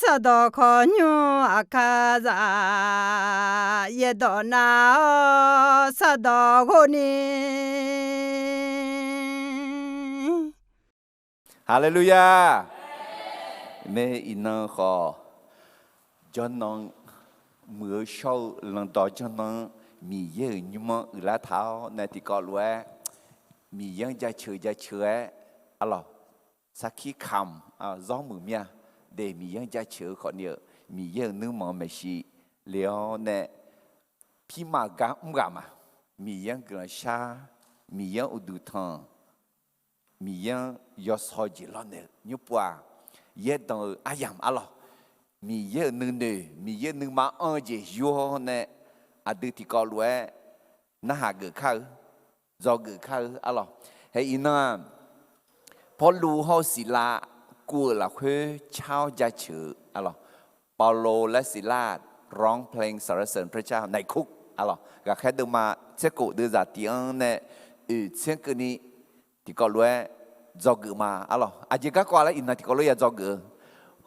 sa do kho nyu akaza ye do na sa do go ni Hallelujah. Mẹ ina kho cho nó mưa sau lần đó cho nó mì dơ nhưng mà lá tháo này thì có lúa mì dân ra chơi alo sắc khí khăm gió mưa mía để mì dân ra chơi khó nhớ mì dơ nước mà mẹ xí liệu nè phi mà gà mà mì dân cứ sa mì dân ở đủ thằng mì dân do soi chỉ lo nè như qua yết tàu ayam alo mì dơ nước mà gì vô nè đưa thì có lúa nó hạ gửi khơi do gửi khơi alo hay inaพอรู้เขาศิลากูละคือชาวจะชื่ออะไรเปาโลและศิลาร้องเพลงสรรเสริญพระเจ้าในคุกอะไรก็แค่ดูมาเชื่อกูดูจากที่อันเนี่ยเชื่อกูนี้ที่ก็รู้จอกือมาอะไรอาจจะก็กว่าแล้วอินนะที่ก็รู้อย่าจอกือ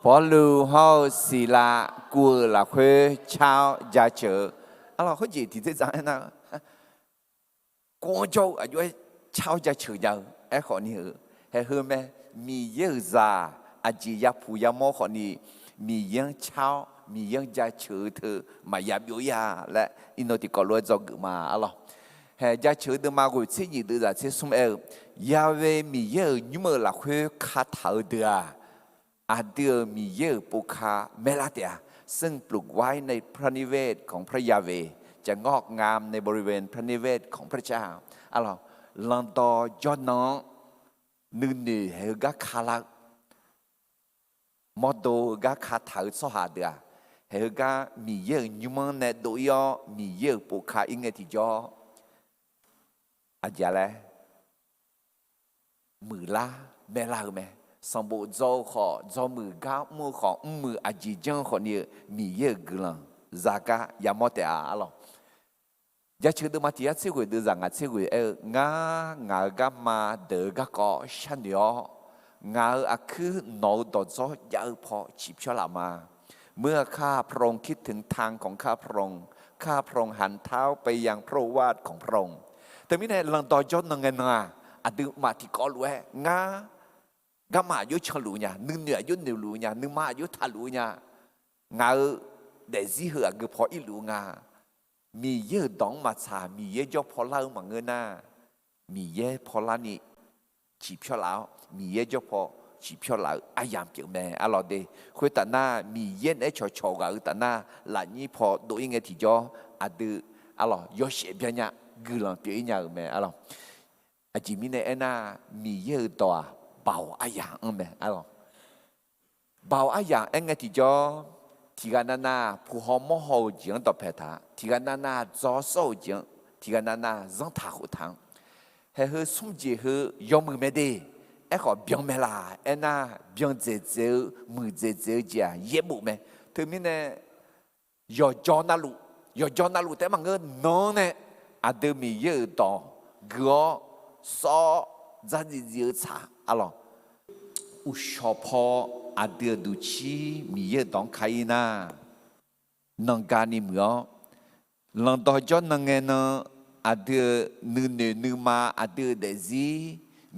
พอรู้เขาศิลากูละคือชาวจะชื่ออะไรเขาจีที่จะจังนะกูโจ้อายุชาวจะชื่อยาวไอ้คนนี้hay hơn mẹ mì dơ già chỉ ya phụ ya mò họ ni mì yang chao mì yang gia chữ thử mà ya biểu ya là ino thì có lối do gửi mà alo hay gia chữ từ mà gọi chế gì từ là chế sum ya về mì dơ nhưng mà là khuya khát thở được đưa mì dơ bù khá mẹ lá tiệt ซึ่งปลูกไว้ในพระนิเวศของพระยาเวจะงอกงามในบริเวณพระนิเวศของพระเจ้าอะไรลังต่อยอดน้องnương hệ gác khá lạc mô tô gác khá thở so hạ được hệ gác mì dơ nhưng mà nè đối yo mì dơ bộ khá ý nghe thì cho dạ lẽ mừ la mẹ la mẹ xong bộ do khó do mừ gác mô khó mừ gì chân khó nè mì dơ gửi lần giá cả ya mô tệ alo giá chữ từ mà thì sẽ gửi từ rằng sẽ gửi ngã gamma đỡ gác có sanh nhỏ ngã cứ nấu đọt gió dạo phò chìm cho làm màเมื่อข้าพระองค์คิดถึงทางของข้าพระองค์หันเท้าไปยังพระวาทของพระองค์แต่ไม่ได้หลังต่อยอดนังเงินดูมาที่ก็รู้งากามายุชลูเนี่ยนึงเหนือยุเหนือลูเนี่ยนึงมายุทาลูเนี่ยงาเดซี่เหอะคือพออีลูงามีเยอะดองมาชามีเยอะยกพอเล่ามาเงินน่ะมีเยอะพอละนี่จีบชอแล้วมีเยอะยกพอจีบชอแล้วอายามเกี่ยวแม่อร่อยดีคุยแต่หน้ามีเย็นไอ้ชอชอกันแต่หน้าหลานนี้พอดูยังไงที่จ่อดูอร่อยยกเสียบยังไงกูลองเปลี่ยนยังแม่อร่อยจีมีในไอ้หน้ามีเยอะตัวเบาอายามแม่อร่อยเบาอายามไอ้ไงที่จ่อทีกันนาผู้หอมหอจิงต่อเพทาทีกันนาจ่อโซ่จิงทีกันนาจังท่าหูทางให้เฮสุ่มจีเฮยอมมือไม่ดีไอ้ขอเบียงไม่ลาไอ้น่าเบียงเจ๋อมือเจ๋อจ้ะเย็บบุไหมถึงมีเนี่ยยอจอนาลูแต่มันเงินน้องเนี่ยเดิมมีเยอะต่อกัวซอจันจีเยอะชาอะไรอุชพอเดือดูชีมีเยอะต้องใครนะนังการนี่มั้งหลังต่อจอนังเงินเดือนึงมาเดือเดซี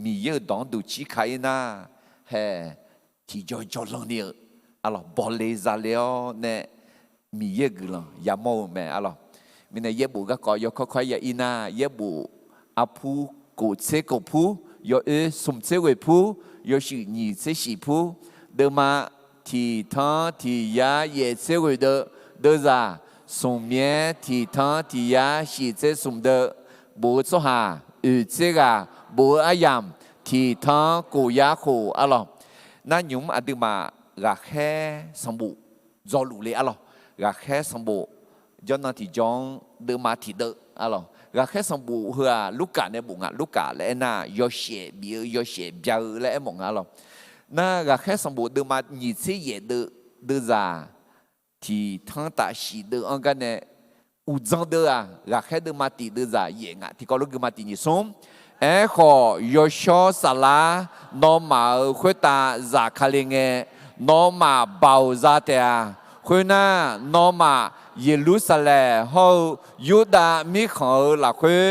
มีเยอะต้องดูชีใครนะเฮ้ที่จอหลังเนี่ยอะไรบอลเลยซาเลโอเนี่ยมีเยอะกี่หลังยาโม่แม่อะไรมีเนี่ยเยบุก็ก่อยค่อยๆอย่าอินาเยบุอาภูกูเซกูภูยอสมเซเวภูยอสิหนีเซสิภูเดิมาที่ท่าที่ยาเยเซเวเดอจ้าสมเมียที่ท่าที่ยาสิเซสมเดบุษหาเซกาบุอายามที่ท่ากูยาคูอะไรนั่นยุ่งดูมาราแค่สมบูจอลุเลยอะไรราแค่สมบูจนนาที่จงเดิมาที่เดออะไรราแค่สมบูเหือลูกกาในบุงลูกกาและน่ายอเสียเบียเสียเบียและมองอะไรน่าราแค่สมบูเดิมาหนีเสียเดอจ้าที่ทั้งตาสีเดออันกันเนี่ยอุจังเดอราแค่เดิมาที่เดอจ้าเย่งที่ก็ลูกมาที่นี่สมขอยอชอสลานอมาคุยตาจากคาเลง นอมาเบาซาเตียคุยน่านอมาเยรูซาเล็มเฮายูดามีของหลักคุย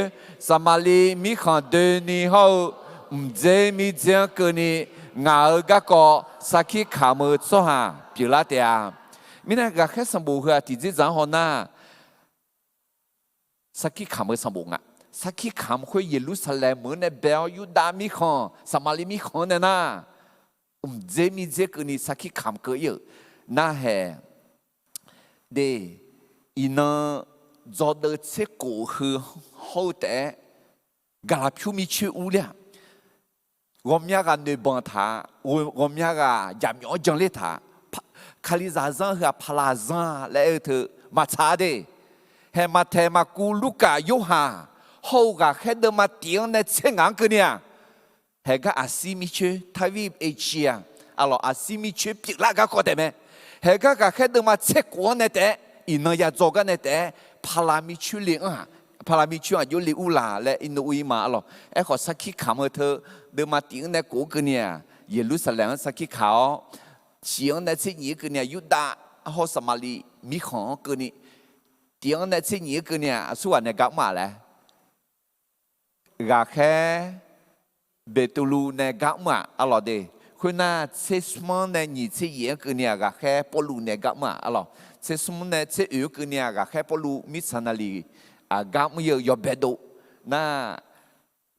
สมาลีมีของเดนีเฮาเจมีเจียกนี่งาก็ก็สักขีขามือโซฮาพิลาเตียมินะก็แค่สมบูรณ์ที่จีจังหอน่าสักขีขามือสมบูรณ์สักขีขามคุยเยรูซาเล็มเหมือนในเบลยูดามีของสมาลีมีของเนี่ยนะเจมีเจกนี่สักขีขามก็เยอะน่าแห่เดอินาจอดเชกูคือเขาแต่กาลพิวมีชื่ออูเลีย我们家女帮他，我们家家苗奖励他，卡里扎上和帕拉上来头马查的，还马太马古鲁卡有哈，后个还得马顶那青昂个呢，还个阿西米区他为一起啊，阿罗阿西米区比那个搞的没，还个还得马切国那的，伊那也做个那的帕拉米区领啊。พารามิชัวยุลิอุลาและอินโดอุยมาหรอไอ้ขอสักขีขามเธอเดินมาติ้งในกูกเนี่ยเยรูซาเล็มสักขีขาวเชียงในเชียงกเนี่ยยุดาฮอสมาลีมีของกนี่ติ้งในเชียงกเนี่ยส่วนในกัมมาแหละกาแค่เบตูลูในกัมมาอร่อยดีคุณน่าเซสมอนในหนีเชียงกเนี่ยกาแค่ปลูในกัมมาอร่อยเซสมอนในเชียงกเนี่ยกาแค่ปลูมิสนาลีกาไม่ยอมเบดูน่า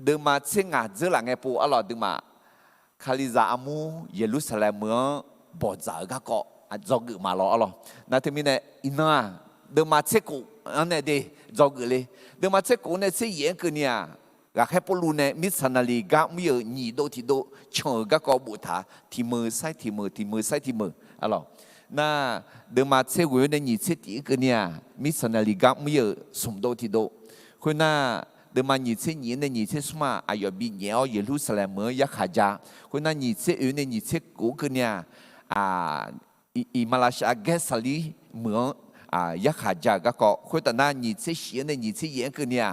เดินมาเชิงเจอหลังไงปูอร่อยดึงมาคาลิซาอามูเยรูซาเล็มเมืองบอดจากก็จอกุมาล้ออร่อยน่าที่มีเนี่ยอินนาเดินมาเชกูอันนี้ดีจอกุเลยเดินมาเชกูเนี่ยเชียงกันเนี่ยก็แค่ปลูเนี่ยมิสนาลีกาไม่ยอมหนีโดที่โดเชิงก็บุตรที่มือใส่ที่มือที่มือใส่ที่มืออร่อยน่าเดินมาเชกูเนี่ยหนีเชตีกันเนี่ยมิสนาลีกาไม่ยอมสมโดที่โดคุณน่าเดินมาหนีเชนีเนี่ยหนีเชสมาอายบีเนี่ยเยรูซาเล็มเมืองยักษ์ขจาคุณน่าหนีเชเนี่ยหนีเชกูกันเนี่ยอิมาลาชาเกสลีเมืองยักษ์ขจาก็คุณแต่น่าหนีเชเสียเนี่ยหนีเชเย็นกันเนี่ย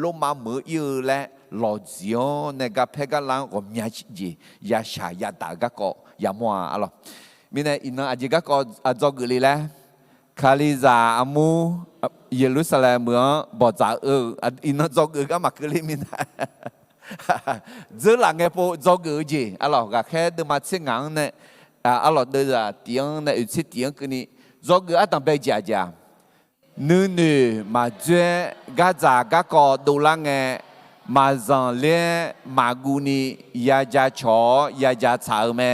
ลงมาเมืองเยอะและหล่อเจียวเนี่ยก็เพกันลังก็มีจียาชายาตาก็ยามัวอะไรมีเนี่ยอินอาจิก็จอกุลีแล้วคาลิซาอามูเยรูซาเล็มเมืองบอดจากอินจอกุก็มากุลีมินะเจอหลังไงพวกจอกุจีอะไรก็แค่เดินมาเชิงงเนี่ยอะไรเดินเตียงเนี่ยอยู่ที่เตียงกันนี่จอกุอาตั้งไปจ้านู่นมาเจอกาจากก็ดูหลังไงมาจังเล่มากูนี่ยาจาชอยาจาสาวแม่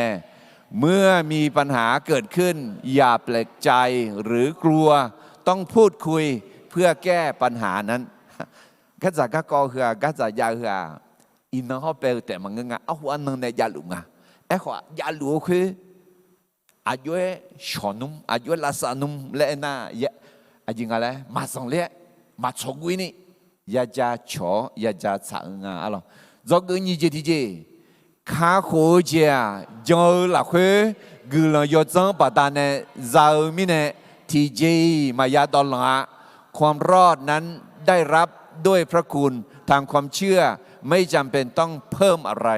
เมื่อมีปัญหาเกิดขึ้นอย่าแปลกใจหรือกลัวต้องพูดคุยเพื่อแก้ปัญหานั้นก็จะก็คือก็จะยาคืออินเขาเปลแต่มันงะเอาหัวนึงในยาหลุงไอ้ขวายาหลุงคืออายุชนุมอายุลาสานุมและน่าอาจิงอะไรมาส่งเลี้ยมาชกวินี่ยาจาชอยาจาสังอะไรจอกุนี่เจดีเจข้าโคเจียจอหลักคือกุลยศจังปัตตานีจามิเนทีเจมายาดอลลาความรอดนั้นได้รับด้วยพระคุณทางความเชื่อไม่จำเป็นต้องเพิ่มอะไร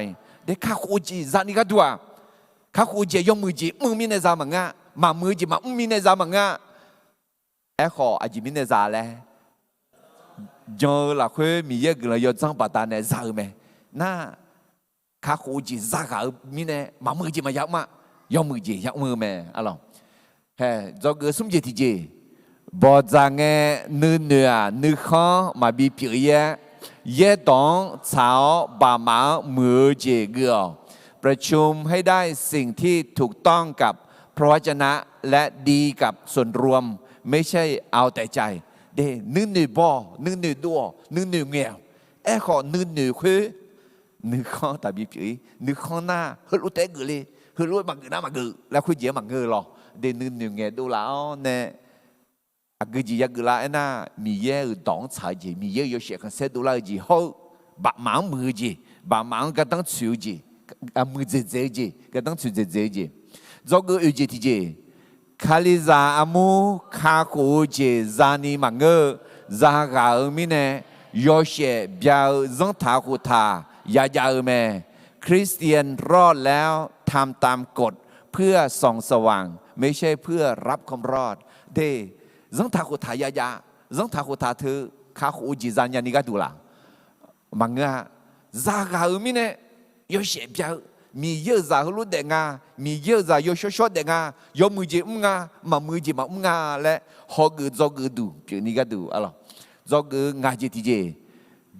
ได้ข้าโคจีจานิกาดัวข้าโคเจียยมือจีมือมิเนจามังงะมามือจีมามิเนจามังงะไอ้ขออาจิมิเนจาเลยจอหลักคือมีเยอะกุลยศจังปัตตานีจาไหมน่าข้าโคจีซากามิเนมามือจีมายักมายอมมือจียักมือแม่อะไรเฮ้จอเกิดสมเจติเจบอจางเงนื้อนื้อข้อมาบีพิเยเยตองสาวบามามือเจเกือประชุมให้ได้สิ่งที่ถูกต้องกับพระวจนะและดีกับส่วนรวมไม่ใช่เอาแต่ใจเดนื้อบ่นื้อดัวนื้อเงียวไอ้ขอนื้อคือนึกข้อแต่บีผีนึกข้อหน้าเฮ้ยรู้เตะกือเลยเฮ้ยรู้บังกือหน้าบังกือแล้วคุยเยี่ยบังกือหรอเดินนึกเงี้ยดูแล้วเนี่ยกือจียักกือละไอ้หน้ามีเย่ดองชายจีมีเย่有些กันเสดูแล้วจีเขาบะหมางมือจีบะหมางก็ต้องชิวจีมือเจ๊จีก็ต้องชิวเจ๊จีจอกือจีที่จีคาลิซาอามูคาโคจีจานีมังกือจางามิเน有些比较让他和他ยาแม่คริสเตียนรอดแล้วทำตามกฎ เพื่อส่องสว่างไม่ใช่เพื่อรับความรอดเดจังทาขุทายายาจังทาขุทาเธอข้าขุจิจานยานิกาดูละมังงะซากาอุมิเนยเสียเปียมีเยอะซาฮลุเดงามีเยอะซาโยชชเดงายมือจีงามามือจีมางาและฮอกือจอกือดูเปียนิกาดูอะไรจอกืองาจีทีเจ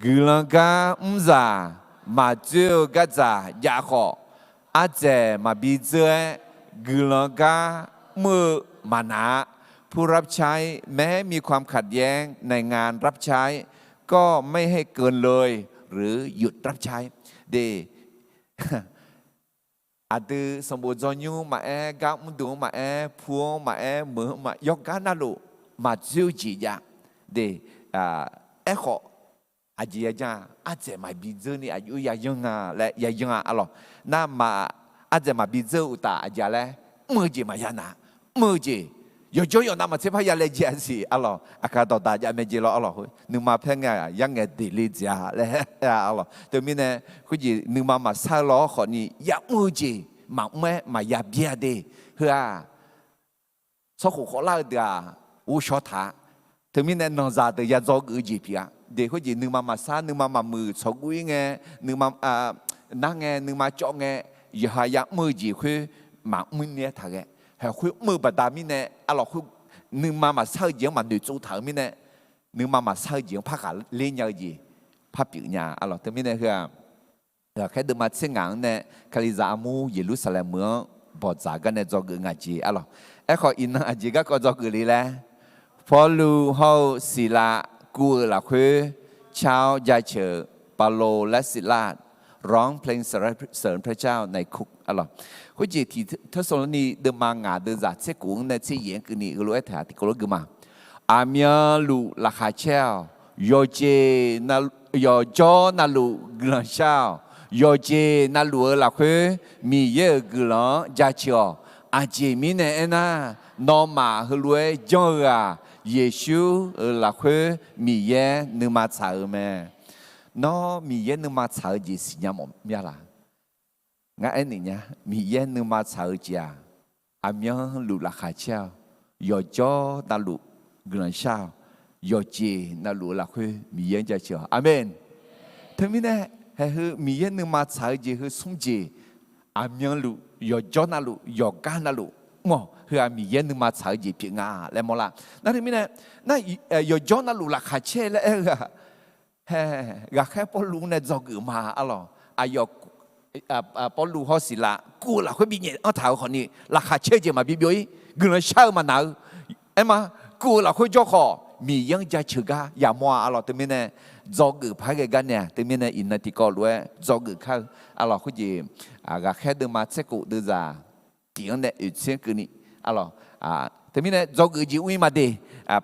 กืลังกาซามาเจอกาซายาขออาเจมาบีเจกืลังกามือมานาผู้รับใช้แม้มีความขัดแย้งในงานรับใช้ก็ไม่ให้เกินเลยหรือหยุดรับใช้เดอาดือสมบูรณ์จอยูมากามุดูมาพัวมาเหมือมายกการนั่นลูมาจิ้วจียาเดขออาจียาอาเจมาบิเจนี่อายุยายังและยายังอะไรน่ามาอาเจมาบิเจอุตาอาจารย์และมือจีมายานามือจี有朝有那么这怕也来解释，阿罗，阿卡到大家没记了阿罗，你妈偏爱养个地里家嘞，阿罗，对面呢，估计你妈妈杀了和你也没记，嘛咩嘛也别的，是啊，所以好老的啊，我说他，对面呢，能咋的也做个几遍，对，估计你妈妈杀，你妈妈มือชกวิ่ง你妈นั่ง你妈จ้อง也还也没记去，嘛没呢他个。係佢冇辦法面呢，阿落佢你媽媽收養嘛對做頭面呢，你媽媽收養拍下練有嘢，拍表呀，阿落對面呢佢啊，佢哋嘛先硬呢，佢哋就冇耶路撒冷門博扎個呢做個牙齒，阿落，一個อิน牙齒個做個嚟咧，พอรู้เขาศิลากูละคือชาวยาเฉอปาโลและศิลาร้องเพลงสรรเสริญพระเจ้าในคุกอร่อยคุณจีที่ทศลนีเดิมมางาเดินจากเสกุงในเชียงคือนี่รู้ไอ้แถวที่เขาเรียกมาอาเมียลูราคาเช่ายอเจนาโยจอนาลูกลังเช่ายอเจนาลูละคือมีเยอะกลังยาเชียวอาเจมีเนี่ยนะนอมาคือรวยจงอ่ะเยซูละคือมีเยนึมาสาวแม่nó mi yên nương mà sợ gì xí nhà mồm nhà là ngã anh nhá mi yên nương mà sợ gì à nhớ lù là khai trao giờ cho ta lù gần sao giờ chi na lù là khuê mi yên cho chưa amen thế mi nè hay hư mi yên nương mà sợ gì hư sung gì nhớ lù giờ cho na lù giờ cá na lù mò hư mi yên nương mà sợ gì bị ngã lại mò là那thế mi nè那giờ cho na lù là khai trao lạiกะแค่พอรู้เนี่ยจอกมาอ๋ออายกพอรู้เขาสิละกูละเขาบินเอาเท้าคนนี้ราคาเชื่อใจมาบิบย้อยเงินเช่ามาหนาวเอ็มกูละเขาจ่อคอมียังจะเชื่อกะอย่ามัวอ๋อตัวนี้เนี่ยจอกพักกันเนี่ยตัวนี้เนี่ยอินนาติกอล้วนจอกเขาอ๋อเขาจีกะแค่เดินมาเช็คกูดูจ้าเตียงเนี่ยอีกเช่นคืนนี้อ๋อตัวนี้เนี่ยจอกจีวิ่งมาดี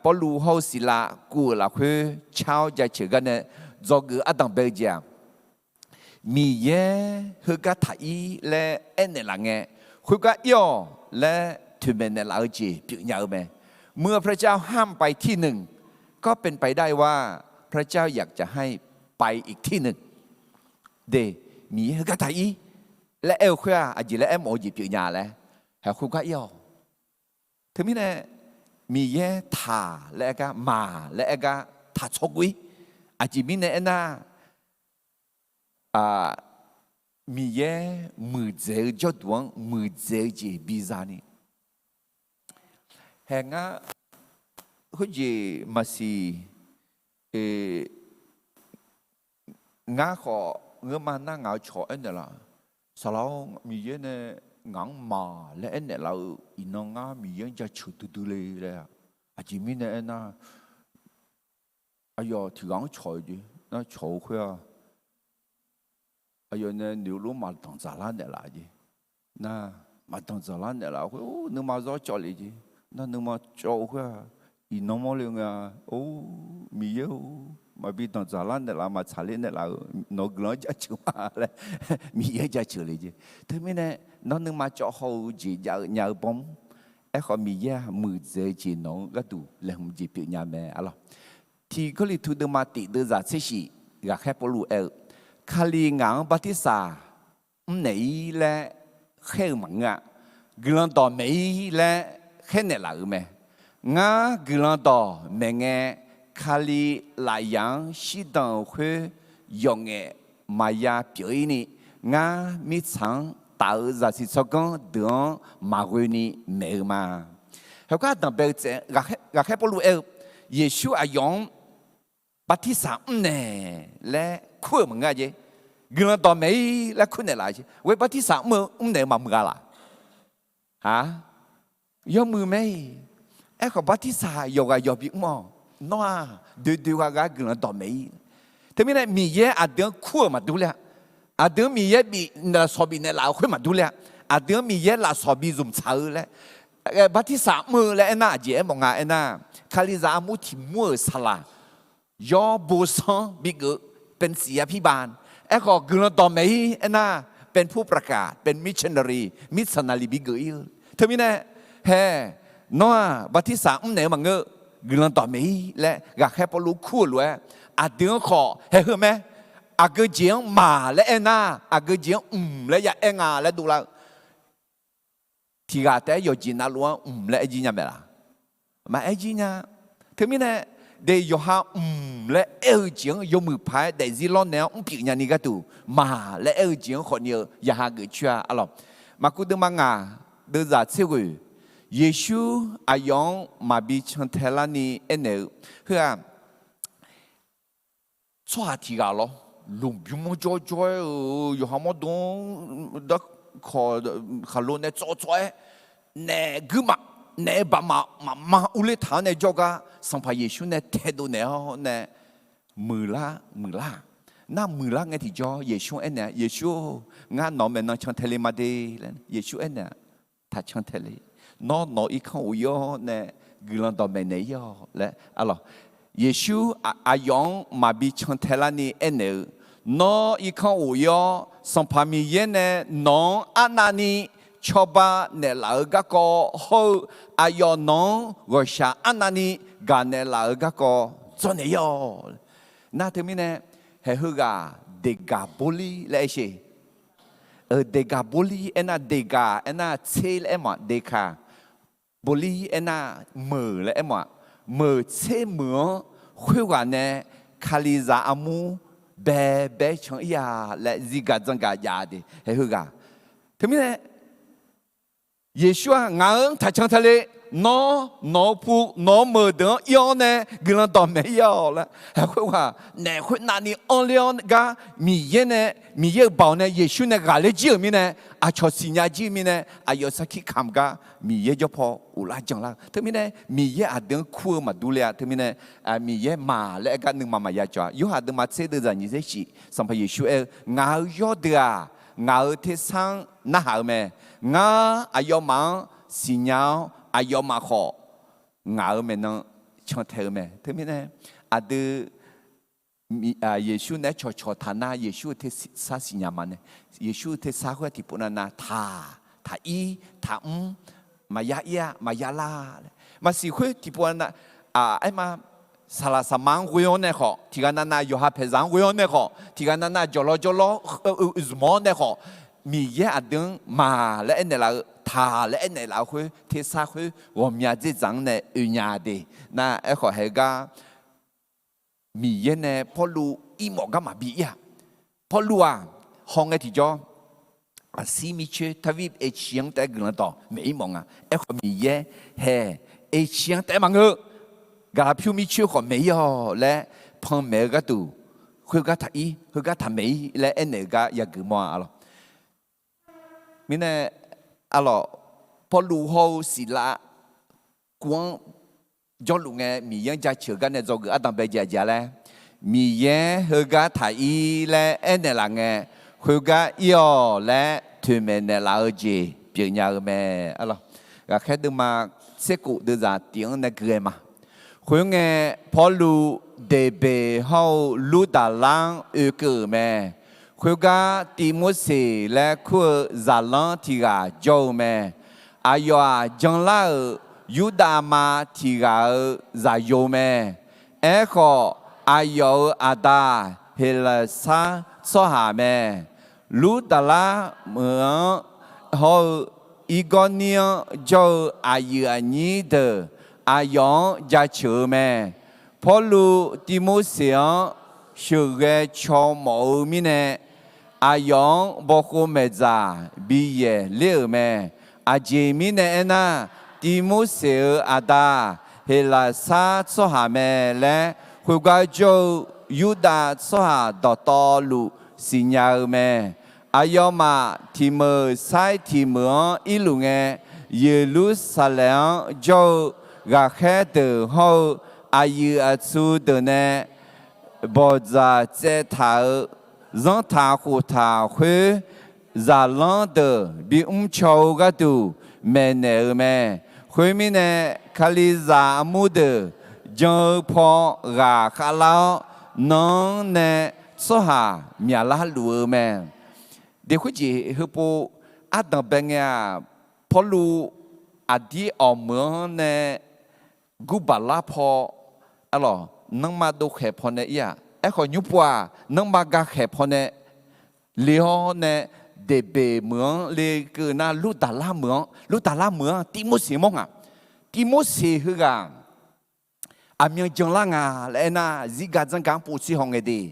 พอรู้เขาสิละกูละคือเช่าจะเชื่อกันเนี่ยจอกอันดับเบลเจียมีเย่คือกะไทยและเอ็นเนี่ยหลังเงี้ยคือกะย่อและถึงเป็นเนี่ยหลังจีเปลี่ยนยาวไหมเมื่อพระเจ้าห้ามไปที่หนึ่งก็เป็นไปได้ว่าพระเจ้าอยากจะให้ไปอีกที่หนึ่งเดมีคือกะไทยและเอลคืออาจีและเอ็มโอจีเปลี่ยนยาแล้วแต่คือกะย่อถึงมีเนี่ยมีเย่ถาและก็มาและก็ถาชกวิอาจจะมีเนี่ยนะมีเย่มือเจอจดวงมือเจอจีบิซานี่แห่งเขาจีมาสิงาขอเงือมานั่งเอาชอเอ็นเดล่ะสลาวมีเย่เนี่ยงังมาและเอ็นเนี่ยเราอินงามียังจะชุดดูเลยอาจจะมีเนี่ยนะ哎呀，提纲菜的那炒会啊，哎呀，那牛肉嘛当杂烂的来的，那嘛当杂烂的来会哦，你嘛做家里的，那你嘛做会啊，一那么亮啊，哦，没有，嘛比当杂烂的来嘛茶里的来，那个家吃嘛嘞，没有家吃的的，他们呢，那你嘛做好几家崩，哎，好没呀，มือเจจีน้องก็ดูเลยมันจีเปียญาแม่อะไรที่เขาลิทุดมาติเดือดเสียสิอยากแค่ปลูคาลีงางบัติสาไหนและเข้มังอ่ะ กลันต่อไม่และแค่เนี่ยละไหมงากลันต่อแม่เงคาลีหลายอย่างสิดังคุยยองเงมายาเปียนี่งามิสังตาจะสิสกังเดือนมาเวนี่เมื่อมาเขาก็ตั้งแต่เจ้าแค่ปลุกเยซูอายุปฏิสัมเน่และคุยมึงไงเจ้กลันต่อไม่และคุยเนี่ยละเจ้เว้ยปฏิสัมมึงเนี่ยมามึงอะไรฮะยอมมือไม่เขาปฏิสัมยกยกบิ๊กมอนัวดูว่ากลันต่อไม่ทีนี้มีเยอะอาเดือนคุยมาดูเลยอาเดือนมีเยอะบีน่าสอบีเนี่ยลาวคุยมาดูเลยอาเดือนมีเยอะลาสอบีซุ่มเช้าเลยบัดที่3มื้อแล้วน่าเจ๋มองอ่ะน่ะคาลิซามุที่มื้อสลายอบูซังบิกเป็นเสียพิบาลก็กลันต่อไม่น่ะเป็นผู้ประกาศเป็นมิชชันนารีมิสชันนารีบิกทีนี้เฮ้นัวบัดที่3เนี่ยมันกลันต่อไม่และก็แค่พอรู้คู่เลยอาเดือนขอเฮ้ยไหมอาเกจียงมาและน่ะอาเกจียงและอย่างาและดูละที่กาแต่ยจีน่าล้วนและจีน่าเบล่ามาจีน่าถึงมีเนี่ยเดี๋ยวยาและจียงยมือพายแต่จีร้อนเนี่ยปีนี้นี่ก็ดูมาและจียงคนเดียวยาเกิดชัวร์อะไรมาคุดมังงาเดือดจัดเสียกูเยซูอายุมาบิชันเทลานีเนี่ยเพื่อชัวร์ที่กาลลุงบิวมันจ่อยอยู่หามาดงดักขลุ่นเนี่ยจ่อยเนี่ยกึมเนี่ยบ้ามาอุเลธาเนี่ยจอกะสัมภาเยซูเนี่ยเทดูเนี่ยมือละน่ามือละไงที่จ่อเยซูเนี่ยเยซูงานน้องเป็นน้องช่างเทเลมาดีเยซูเนี่ยถ้าช่างเทเลน้องอีกข้างอุยเนี่ยกลันต่อเป็นเนี่ยและอะไรเยซูอายุมาบิชันเทลานีเนี่ยน้องอีกข้างอุยสัมภามีเยเนี่ยน้องอานานีชอบาเนี่ยลาวก็เขาอายุน้องก็ชาอานานีกันเนี่ยลาวก็จนเนี่ยน่าถึงมีเนี่ยเฮฮกาเดกาบุลีเลยสิเดกาบุลีน่ะเดกาน่ะเชลมาเดกาบุลีน่ะมือเลยมามือเชมือคุยกันเนี่ยคาลิซาอามูเบช่างยาและซิกาจังกายาดิเฮฮกาถึงมีเนี่ยเยซูงานถ้าช่างทะเลน้อผู้น้อมือเดินย้อนเนี่ยกลันต่อไม่ยอละเฮ้ยว่าเนี่ยคนนั้นนี่อันเลี้ยงก็มีเยเนี่ยมีเยบ่าวเนี่ยเยซูเนี่ยก็เลยจีมีเนี่ยอาชอสิญญาจีมีเนี่ยอายสักขี้คำก็มีเยจะพออุลาจังละถึงมีเนี่ยมีเยอาเดินคู่มาดูเลยถึงมีเนี่ยมีเยมาและก็หนึ่งมายาจ้าอยู่หาเดินมาเสด็จนี่เสียสัมภเยซูงาวยอดเดียงาที่สังน่าหาไหมงาอายมังสิญญาอายุมาของาเมนังช่างเทอเมถึงมีเนี่ยอาดูเยซูเนี่ยชอทานาเยซูที่สาสิญญามันเนี่ยเยซูที่สาหัวที่ปุ่นน่ะท่าอีท่ามายามายาลามาสิหัวที่ปุ่นน่ะไอ้มาสารสมังกุยอนเนี่ยขอที่กันน่ะยูฮาเพซังกุยอนเนี่ยขอที่กันน่ะจอลอุสมอนเนี่ยขอมีเยอะดึงมาและเนี่ยเรา他嘞那老会贴上去，我们家这张呢有伢的，那一个係個米嘢呢，破路一模咁嘛比呀，破路啊，行嘅條咗啊，四米處，特別一千得個人多，美夢啊，一個米嘢係一千得萬個，個票米處個沒有咧，碰每個度，佢個睇伊，佢個睇美咧，那個也個麼啊咯，咪呢？啊咯，พอรู้เขาสิละกวงย้อนลุงเงมียังจะเชื่อกันเนี่ยจะเกิดอะไรไปเจอแล้วมียังเขาก็ถ่ายและเอ็นเนี่ยละเงเขาก็ย่อและทุ่มเนี่ยละจีเปลี่ยนยาเมอะล่ะก็แค่ดูมาเสกุดูจากเตียงเนี่ยเกลือมาเขาเงพอรู้เดเบเขารู้ตาลังเกิดเม佢家蒂莫西來佢扎朗提個做咩？阿要啊，將來猶大馬提個扎有咩？一個阿要阿達係來啥做下咩？魯達拉門好一个年就阿姨阿你的阿阳家球咩，跑路地木上学个乔毛咪呢，阿阳包括咩子毕业了咩，阿姐咪呢那地木上阿达係啦沙做下咩咧，佢個就猶大做下道路新亞咩。阿要嘛，提姆塞提姆一路嘅耶路撒冷就亞克的後，阿要阿出的呢，保在這頭讓他和他會讓人的比巧個都沒呢咩，後面呢卡里扎木的就破亞克勞能呢做下面拉路咩。เดี๋ยวคุยคือปูอาดังเป็นไงพอรู้อดีตออกเมืองเนี่ยกูบาลาพออะไรนังมาดูแขกพอเนี่ยขอยุบว่านังมากาแขกพอเนี่ยเลี้ยวเนี่ยเดเบเมืองเลยคือน่าลุตาลาเมืองที่มุสีมงที่มุสีคือกันอามีจังล่างแล้วน่ะจิกาจังการปูชีหงเอดี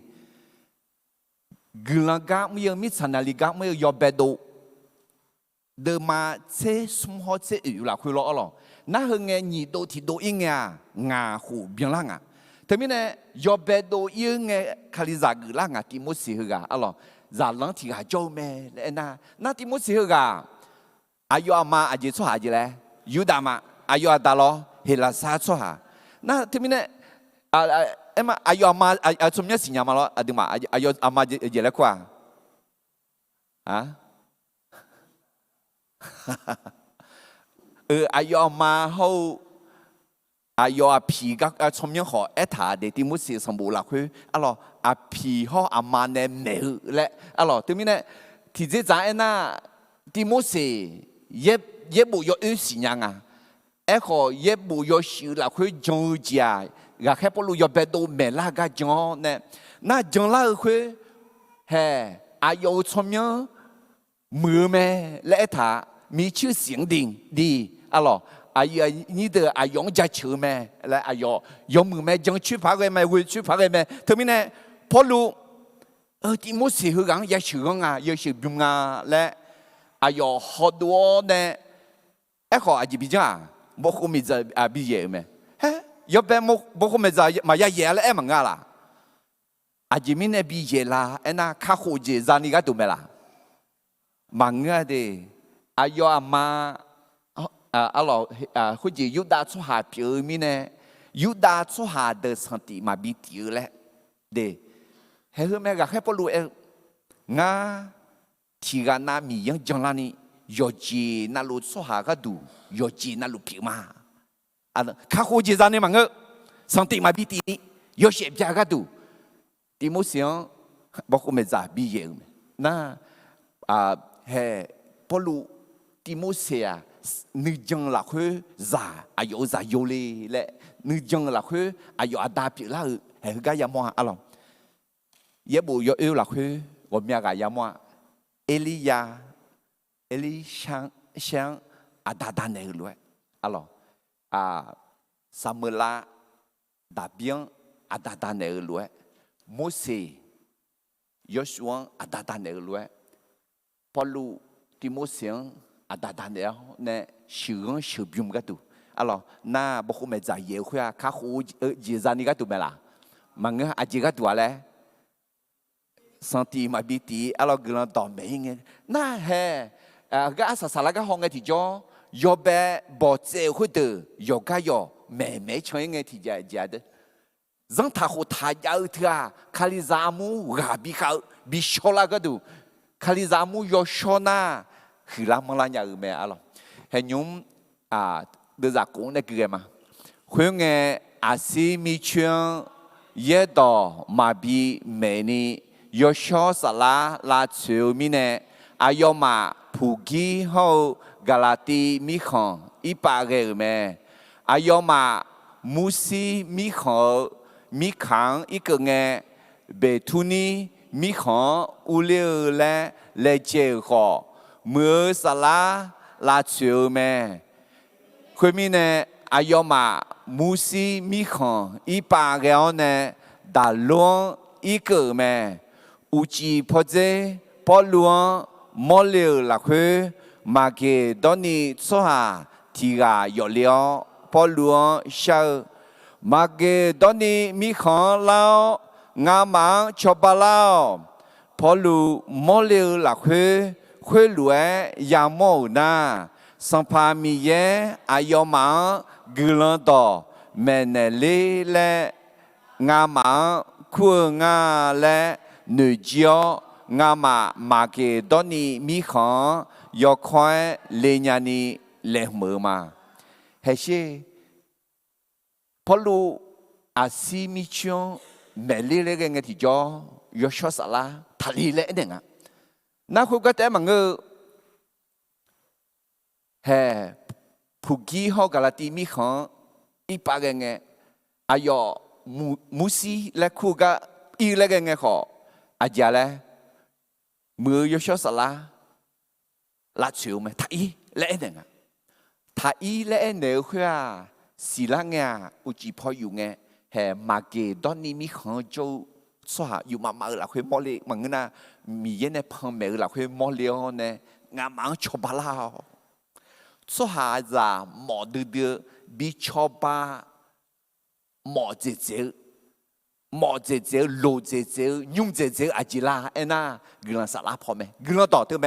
gelaga mui mi sanaliga mui yobedo de ma che sumho che yu la khu lo lo na henge ni do ti do inga nga hu bien la nga te mi ne yobedo yenge khaliza gela nga ti mo si ga alo za lang ti ga jo me na ti mo si ga ayo ama aje cho ha je le yu da ma ayo da lo he la sa cho ha na te mi ne em ayo ama zum nya sinya ma lo adi ma ayo ama je le kwa ha ayo ama ho ayo a pi ga zum nya ho eta de ti mu si som bu la khu alo a pi ho ama ne me le alo te mi ne ti je za na ti mu si ye bu yo yu sinya nga e ho ye bu yo shi la khu jong jia gà khép bố lùi bê đồ mẹ la gà chọn nè na chọn la khuê hè ayo chôm nhớ mưa mẹ lẽ thà mi chữ xiềng đình đi alo ayo như thế ayo gia chữ mẹ lẽ ayo dùng mưa mẹ chọn chữ phá cái mẹ vui chữ phá cái mẹ thế mình nè bố lù thì mua xì hư gắng gia chữ gắng yêu chữ bùng lẽ ayo họ đua nè họ ai bị cha bố không bị giờ bị gì mẹ yo be mo bo ko me za ma ya ye la e ma nga la a ji mi ne bi ye la e na kha ho je za ni ga tu me la ma nga de a yo a ma a lo hu ji yu da chu ha pi mi ne yu da chu ha de san ti ma bi ti le de he hu me ga he po lu e nga ti ga na mi yang jang la ni yo ji na lu chu ha ga du yo ji na lu pi maข้าโคจิจานนี่มังเอสังติมาบิตีนี่ยอเสียบจากดูติมุเสียงบอกว่าไม่จ่าบิเองนะเฮ้พอลูติมุเสียนึกจังละคือจ่าอายุจ่าโยเลยแหละนึกจังละคืออายุอาดาปิละเฮ้ก็ยามว่าอะไรเยบุยอละคือว่ามีอะไรยามว่าเอลีช่างอาดาดานเองเลยอะไร萨姆拉达边阿达达那个路，摩西约书亚阿达达那个路，保罗提摩西阿达达那那修人修边个度，阿咯那不后面在耶会啊，卡胡耶在那个度没啦，忙个阿这个度嘞，上帝嘛比提阿咯个人倒霉个，那嘿个阿萨拉个行个提着。要被保证或者要个要每穿一个体检的，让他和他要他卡里扎木啊比较比少那个都，卡里扎木要少那，คือละมันละอย่างอื่นไม่อะไรเห็นยุมเดือดกุ้งเนี่ยคือไงมาคุยไงอาศัยมีช่วงเยอะต่อมาบีเมนี่要少สละละเชื่อมีเนี่ยอายุมาผู้กี่เขากาลาตีมีของอีปากเอเมอายอมามูซีมีของมีขังอีกเงเบทุนีมีของอุเลและเลเจขอเมื่อสลา拉球咩？佢面呢阿要嘛穆西米康一把个呢打乱一个咩？有志破者破乱莫了啦佢，嘛嘅当你做下提个药料破乱烧，嘛嘅当你米康捞งามังชอบเล่าพอลูโมเลหลักเฮคุยรวยยามโมนาสัมภามีเยอายอมังกุลันต่อแม่เนลีและงามังคู่งาและหนุ่ยเจียวงามาเกดอนีมีของยอคอยเลญานีเลมือมาเฮเช่พอลูอาซีมิชงแม่เลี้ยงเงี้ยที่จ่อยอชอสละทะเลเล่นเนี่ยนักคุยก็แต่มังเงอเฮ้ผู้กี้เขากะละตีมีของอีปากเงี้ยอายอมุสีและคุยก็อีเล่นเงี้ยขออาจารย์เลยมือยอชอสละลัดชิวไหมท่าอีเล่นเนี่ยท่าอีเล่นเนี่ยคือสิละเงี้ยอุจิพออยู่เงี้ยเฮ้มาเกดอนนี่มีของโจสว่าอยู่มาละคุยมอลีมังนะมีเย็นในพังเมละคุยมอลีเนี่ยงามังชอบลาวสว่าจะหมอดื้อบิชอบหมอเจ๊หมอเจ๊โลเจ๊ยุ่งเจ๊อาจิลาเอ็น่ากุลันสาลาพอไหมกุลันต่อถึงไหม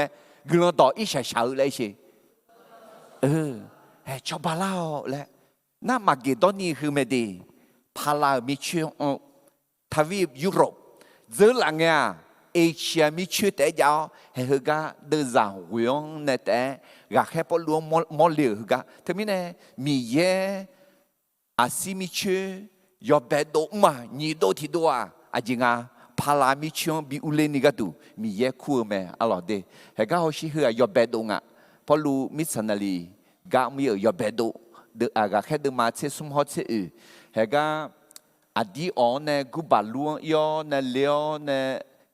กุลันต่ออีเฉยๆเลยสิเฮ้ชอบลาวแหละน่ามาเกดอนนี่คือไม่ดีพาลามิเชื่อทวีปยุโรปเจอหลังเงี้ยเอเชียมิเชื่อแต่ยาวเฮ้ยก็เดินจากเวียงเนี่ยแต่อยากให้พอรวมมอลเลือก็ทั้งนี้เนี่ยมีเย่อาซิมิเชื่อยอเบดโดมาหนีโดที่ตัวอาจริงอ่ะพาลามิเชื่อบิอุเลนิก็ดูมีเย่คู่แม่อร่อยดีเฮ้ยก็เขาชี้เหือยอเบดโดงอ่ะพอรู้มิสันนาลีก็มียอเบดโดเดือก็แค่เดินมาเชื่อสมหัวเชื่อเฮก็อดีตเนี่ยกูบาลวงยอเนี่ยเลี้ยวเนี่ย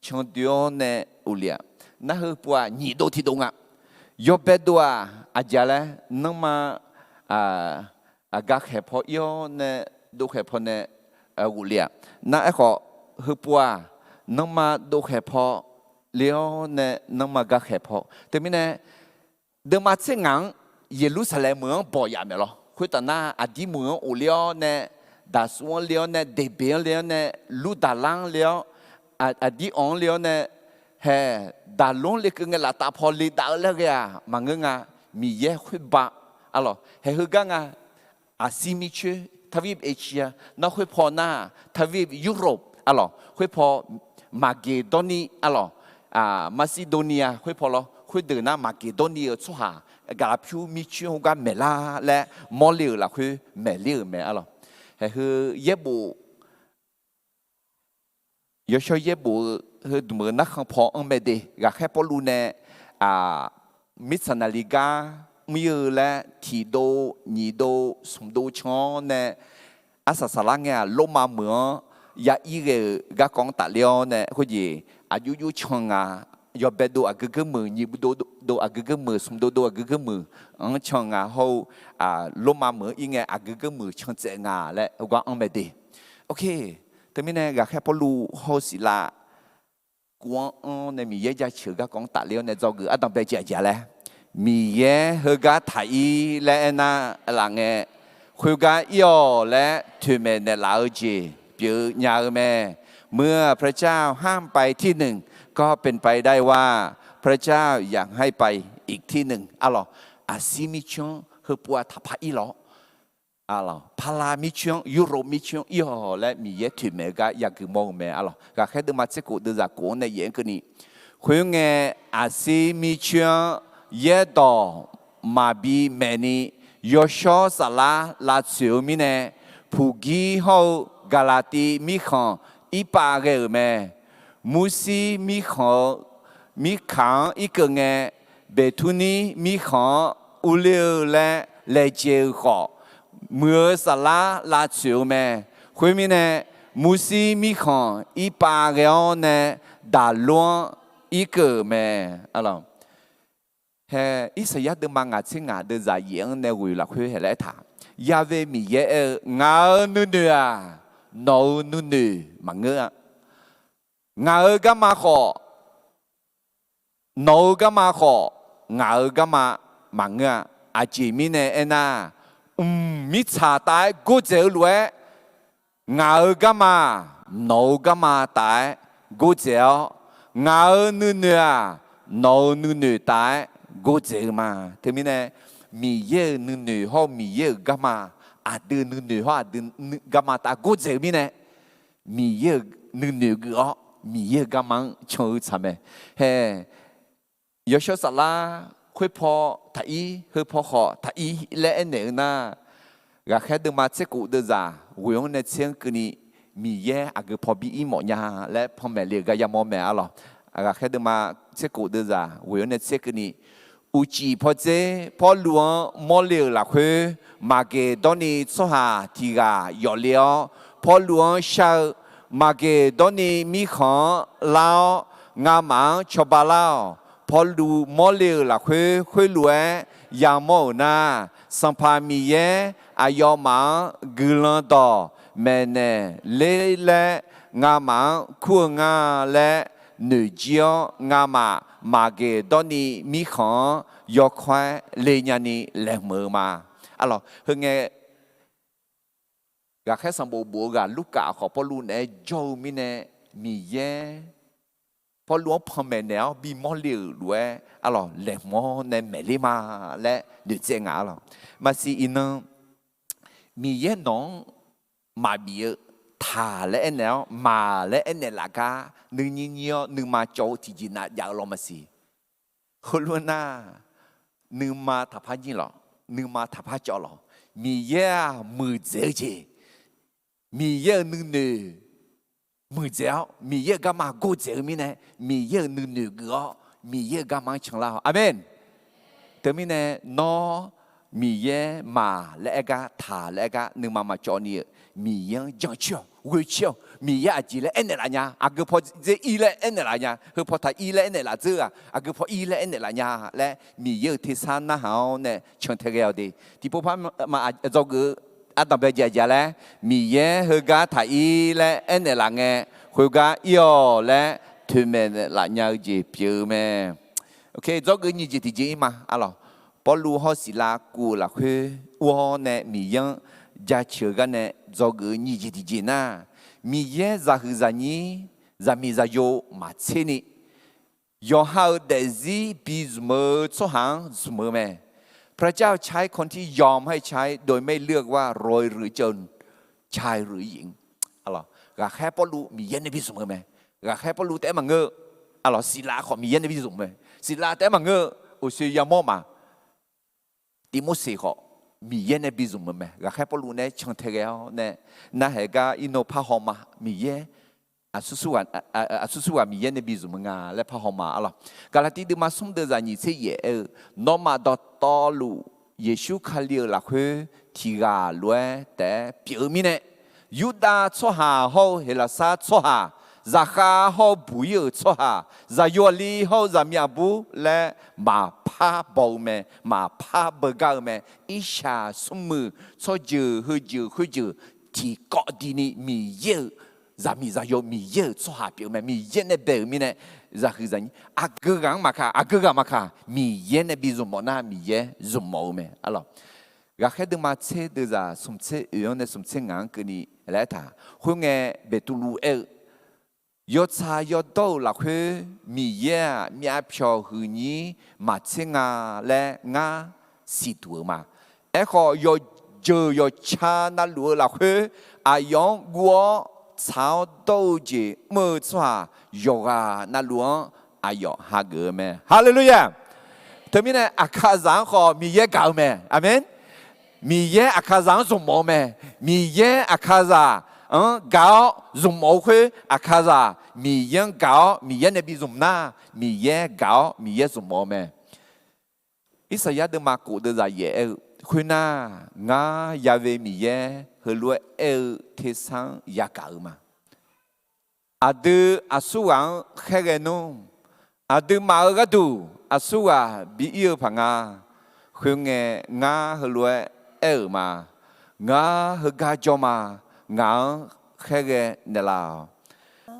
ชงเดียวเนี่ยอุเลียนั่นคือปัวหนีโดที่ตรงอ่ะยกเบ็ดตัวอาจารย์เลยนั่งมากักเหพอยอเนี่ยดูเหพเนี่ยอุเลียนั่นไอ้ข้อคือปัวนั่งมาดูเหพเลี้ยวเนี่ยนั่งมากักเหพแต่ไม่เนี่ยเดินมาเส้นงานเยรูซาเล็มเมืองบ่อยอย่างเดียวหรอคือตอนนั้นอดีตเมืองอุเลียวเนี่ยดาสวนเลี้ยวเนี่ยเดเบียเลี้ยวเนี่ยลูดาลังเลี้ยวอดีตเลี้ยวเนี่ยเฮดาลงเล็กเงี้ยละตาพอลีดาเล็กอ่ะมันเงี้ยมีเยอะคุยบ้าอะไรเฮ้ยกังอ่ะอาซิมิเชทวีปเอเชียนักคุยพอหน้าทวีปยุโรปอะไรคุยพอมาเกดอนีอะไรมาซิโดเนียคุยพอแล้วคุยเดินหน้ามาเกดอนีชัวร์กาลาพิวมิชิวกันเมล่าและมอลลีละคุยเมลีเมอะไรเฮ้ยเย็บบุยอชเย็บบุเฮ้ยเหมือนนักขังพออังเมดีอยากให้พอรู้เนี่ยมิสนาลิกามีและทีโดนีโดสมโดชอนเนี่ยอาศัยสลังเนี่ยลงมาเหมือนยาอีเกกากองตัดเลี้ยวเนี่ยคุยอายุยุชงยอเบดโดอากึกมือยีบโดอากึกมือสมโดอากึกมือชงเขาลงมาเหมือนอีเงี้ยอากึกมือชงเจงและก็อังเมดีโอเคแต่ไม่แน่อยากให้พอรู้เขาสิละกวนในมีเยอะจะเชื่อกับกองตัดเลี้ยวในจอกืออันต้องไปเจอแล้วมีเยอะเฮกาไทยและน่าหลังเงี้ยคุยกันย่อและถึงแม้ในลาวจีเปียยาแม่เมื่อพระเจ้าห้ามไปที่หนึ่งก็เป็นไปได้ว่าพระเจ้าอยากให้ไปอีกที่หนึ่งอะไรอาซิมิชงคือปัวทับอีหรออะไรพาลามิชงยุโรปมิชงอีหอและมีเยอะถึงแม้ก็อยากมองแม่อะไรก็แค่เดินมาเช็คกูเดินจากกูในเย็นกันนี้คุยงอาซิมิชงเยต่อมาบีแมนี่ยอชอสลาลาซิโอมิเน่ผู้กีเขากาลาตีมิขังอีปาเกอแม่มูซีมีขังอีกเงเบทุนีมีขังอุเลและเลเจขอเมื่อสลาลาชิวแม่คุยมีเนมูซีมีขังอีปาเกอเนดาลวงอีกแม่อะไร嘿，以色列的嘛牙齿牙的在养呢为了会来他，亚维米耶牙努努啊，脑努努嘛个，牙干嘛好，脑干嘛好，牙干嘛嘛个，阿姐咪呢那，咪查带古走路，牙干嘛，脑干嘛带古走，牙努努啊，脑努努带。กูเจอมาถึงมีเนี่ยมีเยอะหนึ่งๆเขามีเยอะกามาอาจเดินหนึ่งๆเขาอาจเดินกามาแต่กูเจอมีเนี่ยมีเยอะหนึ่งๆก็มีเยอะกามังชอบทำเฮ้ยศสลาคุยพอถ้าอีคุยพอขอถ้าอีเล่นเนี่ยนะก็แค่เดินมาเช็คกูเดินจ้าวิวเนี่ยเชียงคืนนี้มีเยอะอาจจะพอบีอีหมดยาและพอแม่เลี้ยงก็ยังมองแม่อะไรก็แค่เดินมาเช็คกูเดินจ้าวิวเนี่ยเช็คคืนนี้อุจิพอเจพอหลวงมอเลียวละคือมาเกตอนนี้สหาที่กายอเลียวพอหลวงชาวมาเกตอนนี้มีของลาวงามังชบาลาวพอดูมอเลียวละคือคุยหลวงยามโมนาสัมภามีเยอายอมังกุลันต่อแม่เนเล่และงามังคู่งาและหนึ่งเจียวงามาเกตอนนี้มีของยกควายเลยญาณีแหลมมือมาอะไรเฮงไงก็แค่สมบูรณ์บัวกันลูกกาของพ่อลูกเนี่ยโจมีเนี่ยมีเย่พ่อลูกพ่อแม่เนี่ยบีมอเลียวด้วยอะไรแหลมมอเนี่ยแม่ลีมาและเดือดเจงอะไรมาสิอินมีเย่น้องมาบีถ่าและเนาะมาและเนาะละกาหนึ่งยี่ยหนึ่งมาโจที่จีน่าอยากลองมาสิคนล้วนน่าหนึ่งมาทับพันยี่หรอหนึ่งมาทับพันจ่อหรอมีเย่มือเจ๋อเจมีเย่หนึ่งมือเจ๋อมีเย่ก็มากูเจ๋อมีเนี่ยมีเย่หนึ่งก็มีเย่ก็มาช่างเราอาเมนแต่มีเนี่ยนอมีเย่มาและก็ถ่าและก็หนึ่งมาจ่อนี่มียังจังเชียววิเชียวมียาจีเลเอ็นเนล่ะเนี่ยอากูพอจะอีเลเอ็นเนล่ะเนี่ยคือพอถ้าอีเลเอ็นเนล่ะเจ้าอากูพออีเลเอ็นเนล่ะเนี่ยและมีเยอะที่สานนะฮะเนี่ยชนเทเกลดีที่พวกพ่อมาจะกูอาตมาเบียร์แล้วมีเยอะคือกาถ้าอีเลเอ็นเนล่ะเนี่ยคือกาอีอและทุ่มเนล่ะเนี่ยจีเปียวแม่โอเคจะกูนี่จีที่จีมาอะไรพอรู้เขาสิลากูละคือว่าเนี่ยมียังจะเชื่อกันเนี่ยจะกูนี่จีที่จีน่ะมีเยอะจะคือจะนี่จะมีจะโยมาเช่นนี้ยอมเอาเดซี่บีสมือสหังสมือแม่พระเจ้าใช้คนที่ยอมให้ใช้โดยไม่เลือกว่ารวยหรือจนชายหรือหญิงอะไรก็แค่พอรู้มีเยอะในบีสมือแม่ก็แค่พอรู้แต่มันเงออะไรศิลาขอมีเยอะในบีสมือศิลาแต่มันเงออุศยามอมาติมุสีขอมีเยอะในบิจุมแม่ก็แค่พอรู้เนี่ยช่างเทเกลเนี่ยน่าเหตุการณ์อินโนพาหอมามีเยอะสุสมีเยอะในบิจุมงาและพาหอมาอะไรการที่ดูมาสมเด็จญาณิเสียน้องมาดอตอลูเยซูคาเลียละคือที่กาล้วนแต่เปียมีเนี่ยยูดาชัวหาเขาเฮลาซาชัวหาจะข้าเขาบุยชัวหาจะยอลีเขาจะมีอาบุและมาพาบอลแม่มาพาเบกาแม่อิชาสมือชัวจือฮือจือที่เกาะดีนี่มีเยอะจะมีจะยอมีเยอะชัวหาเปียแม่มีเยอะในเบลมีเนี่ยจะคือจะนี่อากึกังมาค่ะมีเยอะในบิจุมอน่ามีเยอะจุมมอแม่อะไรก็แค่ดูมาเชื่อดูจะสมเชื่ออยู่ในสมเชื่องานกันนี่แล้วถ้าคุณเงเบตุลูยศชายศโตหลักคือมีเยอะมีอาเพียวหืนี้มาเชงาและงาสิตัวมาขอยศเจอยศชาณลัวหลักคืออายองกัวชาวโตเจเมื่อชายกาณลัวอายองฮักเกอร์แม่ฮาเลลูยาเธอมีเนี่ยอาคาซังขอมีเยอะเก่าแม่อาเมนมีเยอะอาคาซังสมบูรณ์แม่มีเยอะอาคาซา搞dùng mẫu khơi à khá ra mi yên搞mi yên này bị dùng na mi yên搞mi yên dùng mẫu mẹ ít sai được mà cụ được ra dễ khơi na ngã ya về mi yên hơi lúa thế sang ya搞mà à đưa à su ang khai cái nô à từ mà cái tu à su à bị yêu phẳng à khuyên nghe ngã hơi lúa ở mà ngã hơi ga cho mà ngã khai cái này là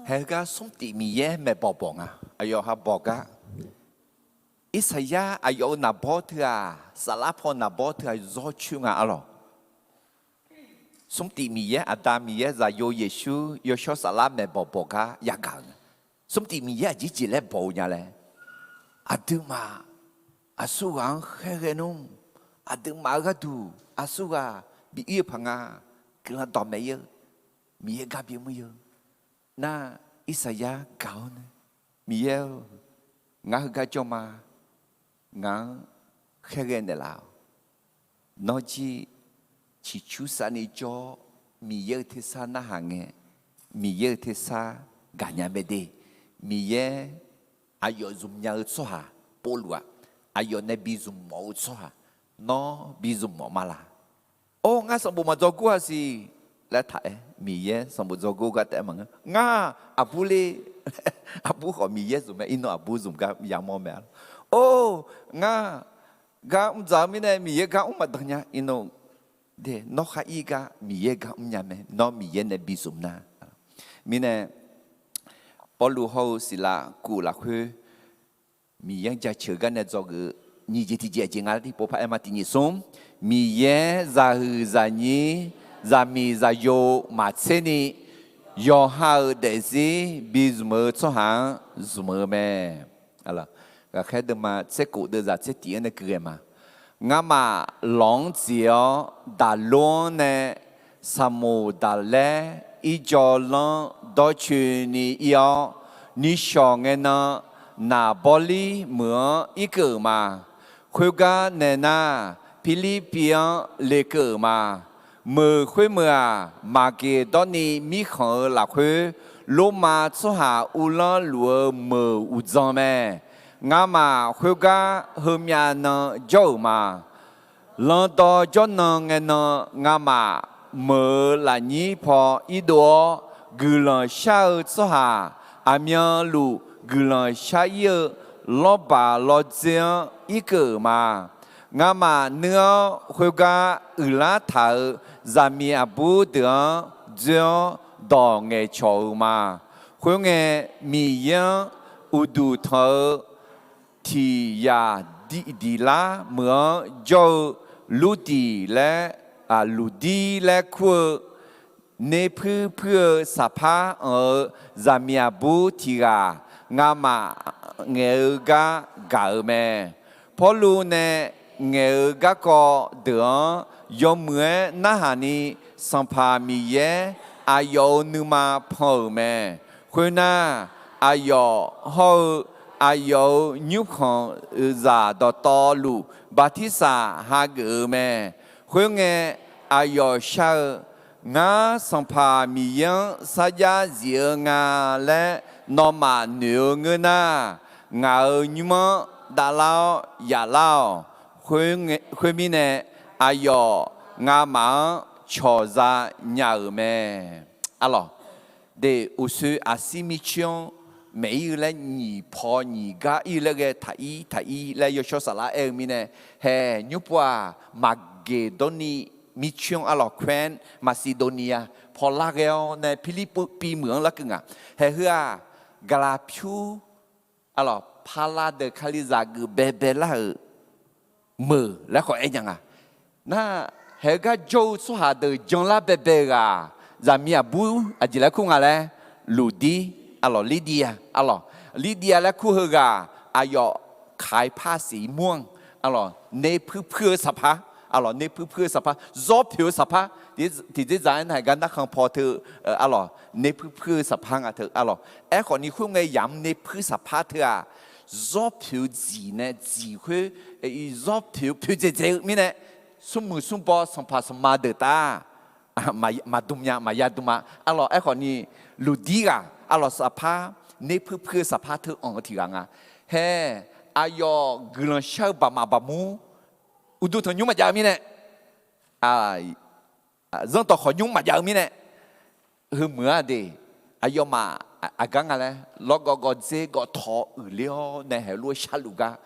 hai cái sống tỉ mỉ mẹ bỏ bỏ à ayo ha bỏ cái Isaiah ayo na bỏ thưa à salapo na bỏ thưa do chung à alo sống tỉ mỉ Adam mỉ ra yo Giêsu yo cho salam mẹ bỏ bỏ cái ya gan sống tỉ mỉ chỉ lấy bỏ nhà lẽ Aduma asugang khegenum aduma gadu asuga bi ia phanga kila domeyer mi ga bi mu yo na Isaiah cao ne mi yo nga ga choma nga khegen de lao nó chỉ chú sa ni cho mi yo thế sa na hange mi yo thế sa ga nya be de mi ye ayo zum nya so ha polua ayo ne bi zum mo so ha no bi zum mo mala o nga so bu ma zo ku si la tha mi ye so bu zo ku ga te ma nga abule abu ko mi ye zum ino abu zum ga ya mo me o nga ga za mi ne mi ye ga ma da nya ino de no kha i ga mi ye ga nya me no mi ye ne bi zum na mi ne Paul hậu xí là cụ là khơi mi yang cha chơi cái này do cái nhị chỉ thì chỉ ngay thì bố phải em mà thì nhị sống mi ye za hư za nhị za mi za yo mà thế ni yo hao để gì bi zumơ cho hàng zumơ mẹ là cái khai được mà sẽ cụ được ra sẽ tiền này cái mà ngã mà long chiếu đã luôn nè samu đã lẽ ý cho long đó chuyện ni yêu ni xong nghe nó na boli mưa ý cử mà khuyên ga nè na Philippines lệ cử mà mưa khuyên mưa mà kia đó ni mi khờ là khuyên lô mà cho hà u la lúa mưa u giang mẹ ngã mà khuyên ga hôm nhà nó dâu mà lần đó cho nó nghe nó ngã mà mưa là nhí phò ý đồ gửi lời sao cho hà miêu lu gửi lời sao yêu lo bà lo giang ý cử mà ngã mà nữa khuyên ga la thảo ra mi abu được giang đỏ nghe chầu mà khuyên nghe mi yang u du thở thì ya đi la mưa cho lu đi lẽ lu đi lẽ khuyên ne pư sa pa zamia bu tiga ngama ngeu ga me polu ne ngeu ga ko de yo mue na hani sampa mi ye ayo numa po me khuna ayo ho ayo nyu khon za do to lu batisa ha ge me khunge ayo sha ngã song pa mi yang sa ya zi ngã lẽ nó mà nhiều người na ngã nhưng mà đã lao ya lao khuyên mi nè ayo ngã mà cho ra nhà ở mẹ alors để usu assimilation mấy là nhị po nhị gà y là cái thái là yo cho sala mi nè hè nhúc qua Macedoniaมิชงอลอแควนมาซิโดเนียพอลาเกลในฟิลิปปีเหมืองละกึ่งอ่ะเฮือกาลาพิวอลอพาลาเดคาลิซากือเบเบลามือแล้วก็เอ็นยังอ่ะน่าเฮกาโจสุฮาเดจงลาเบเบกาจามีอาบูอาจิละคุงอะไรลูดีอลอลิเดียอลอลิเดียและคู่เฮกาอายอขายผ้าสีม่วงอลอในเพื่อสภาalors ne pu sa pa zo pyo sa pa ti design hai gan da khang po thu alors ne pu sa pa nga thu alors e ko ni khu ngai yam ne pu sa pa thu a zo pyo ji ne ji hu e zo pyo je mi ne sum bo sam pa sam ma de ta ma dum ya ma ya dum alors e ko ni lu di ga alors sa pa ne pu sa pa thu on ti ga nga he ayo glan shao ba ma ba mu udu thằng nhung mà giàu mi nè dân tộc họ nhung mà giàu mi nè hư mưa đi ayo mà gang ale lo go ze go tho leo ne he lu shaluga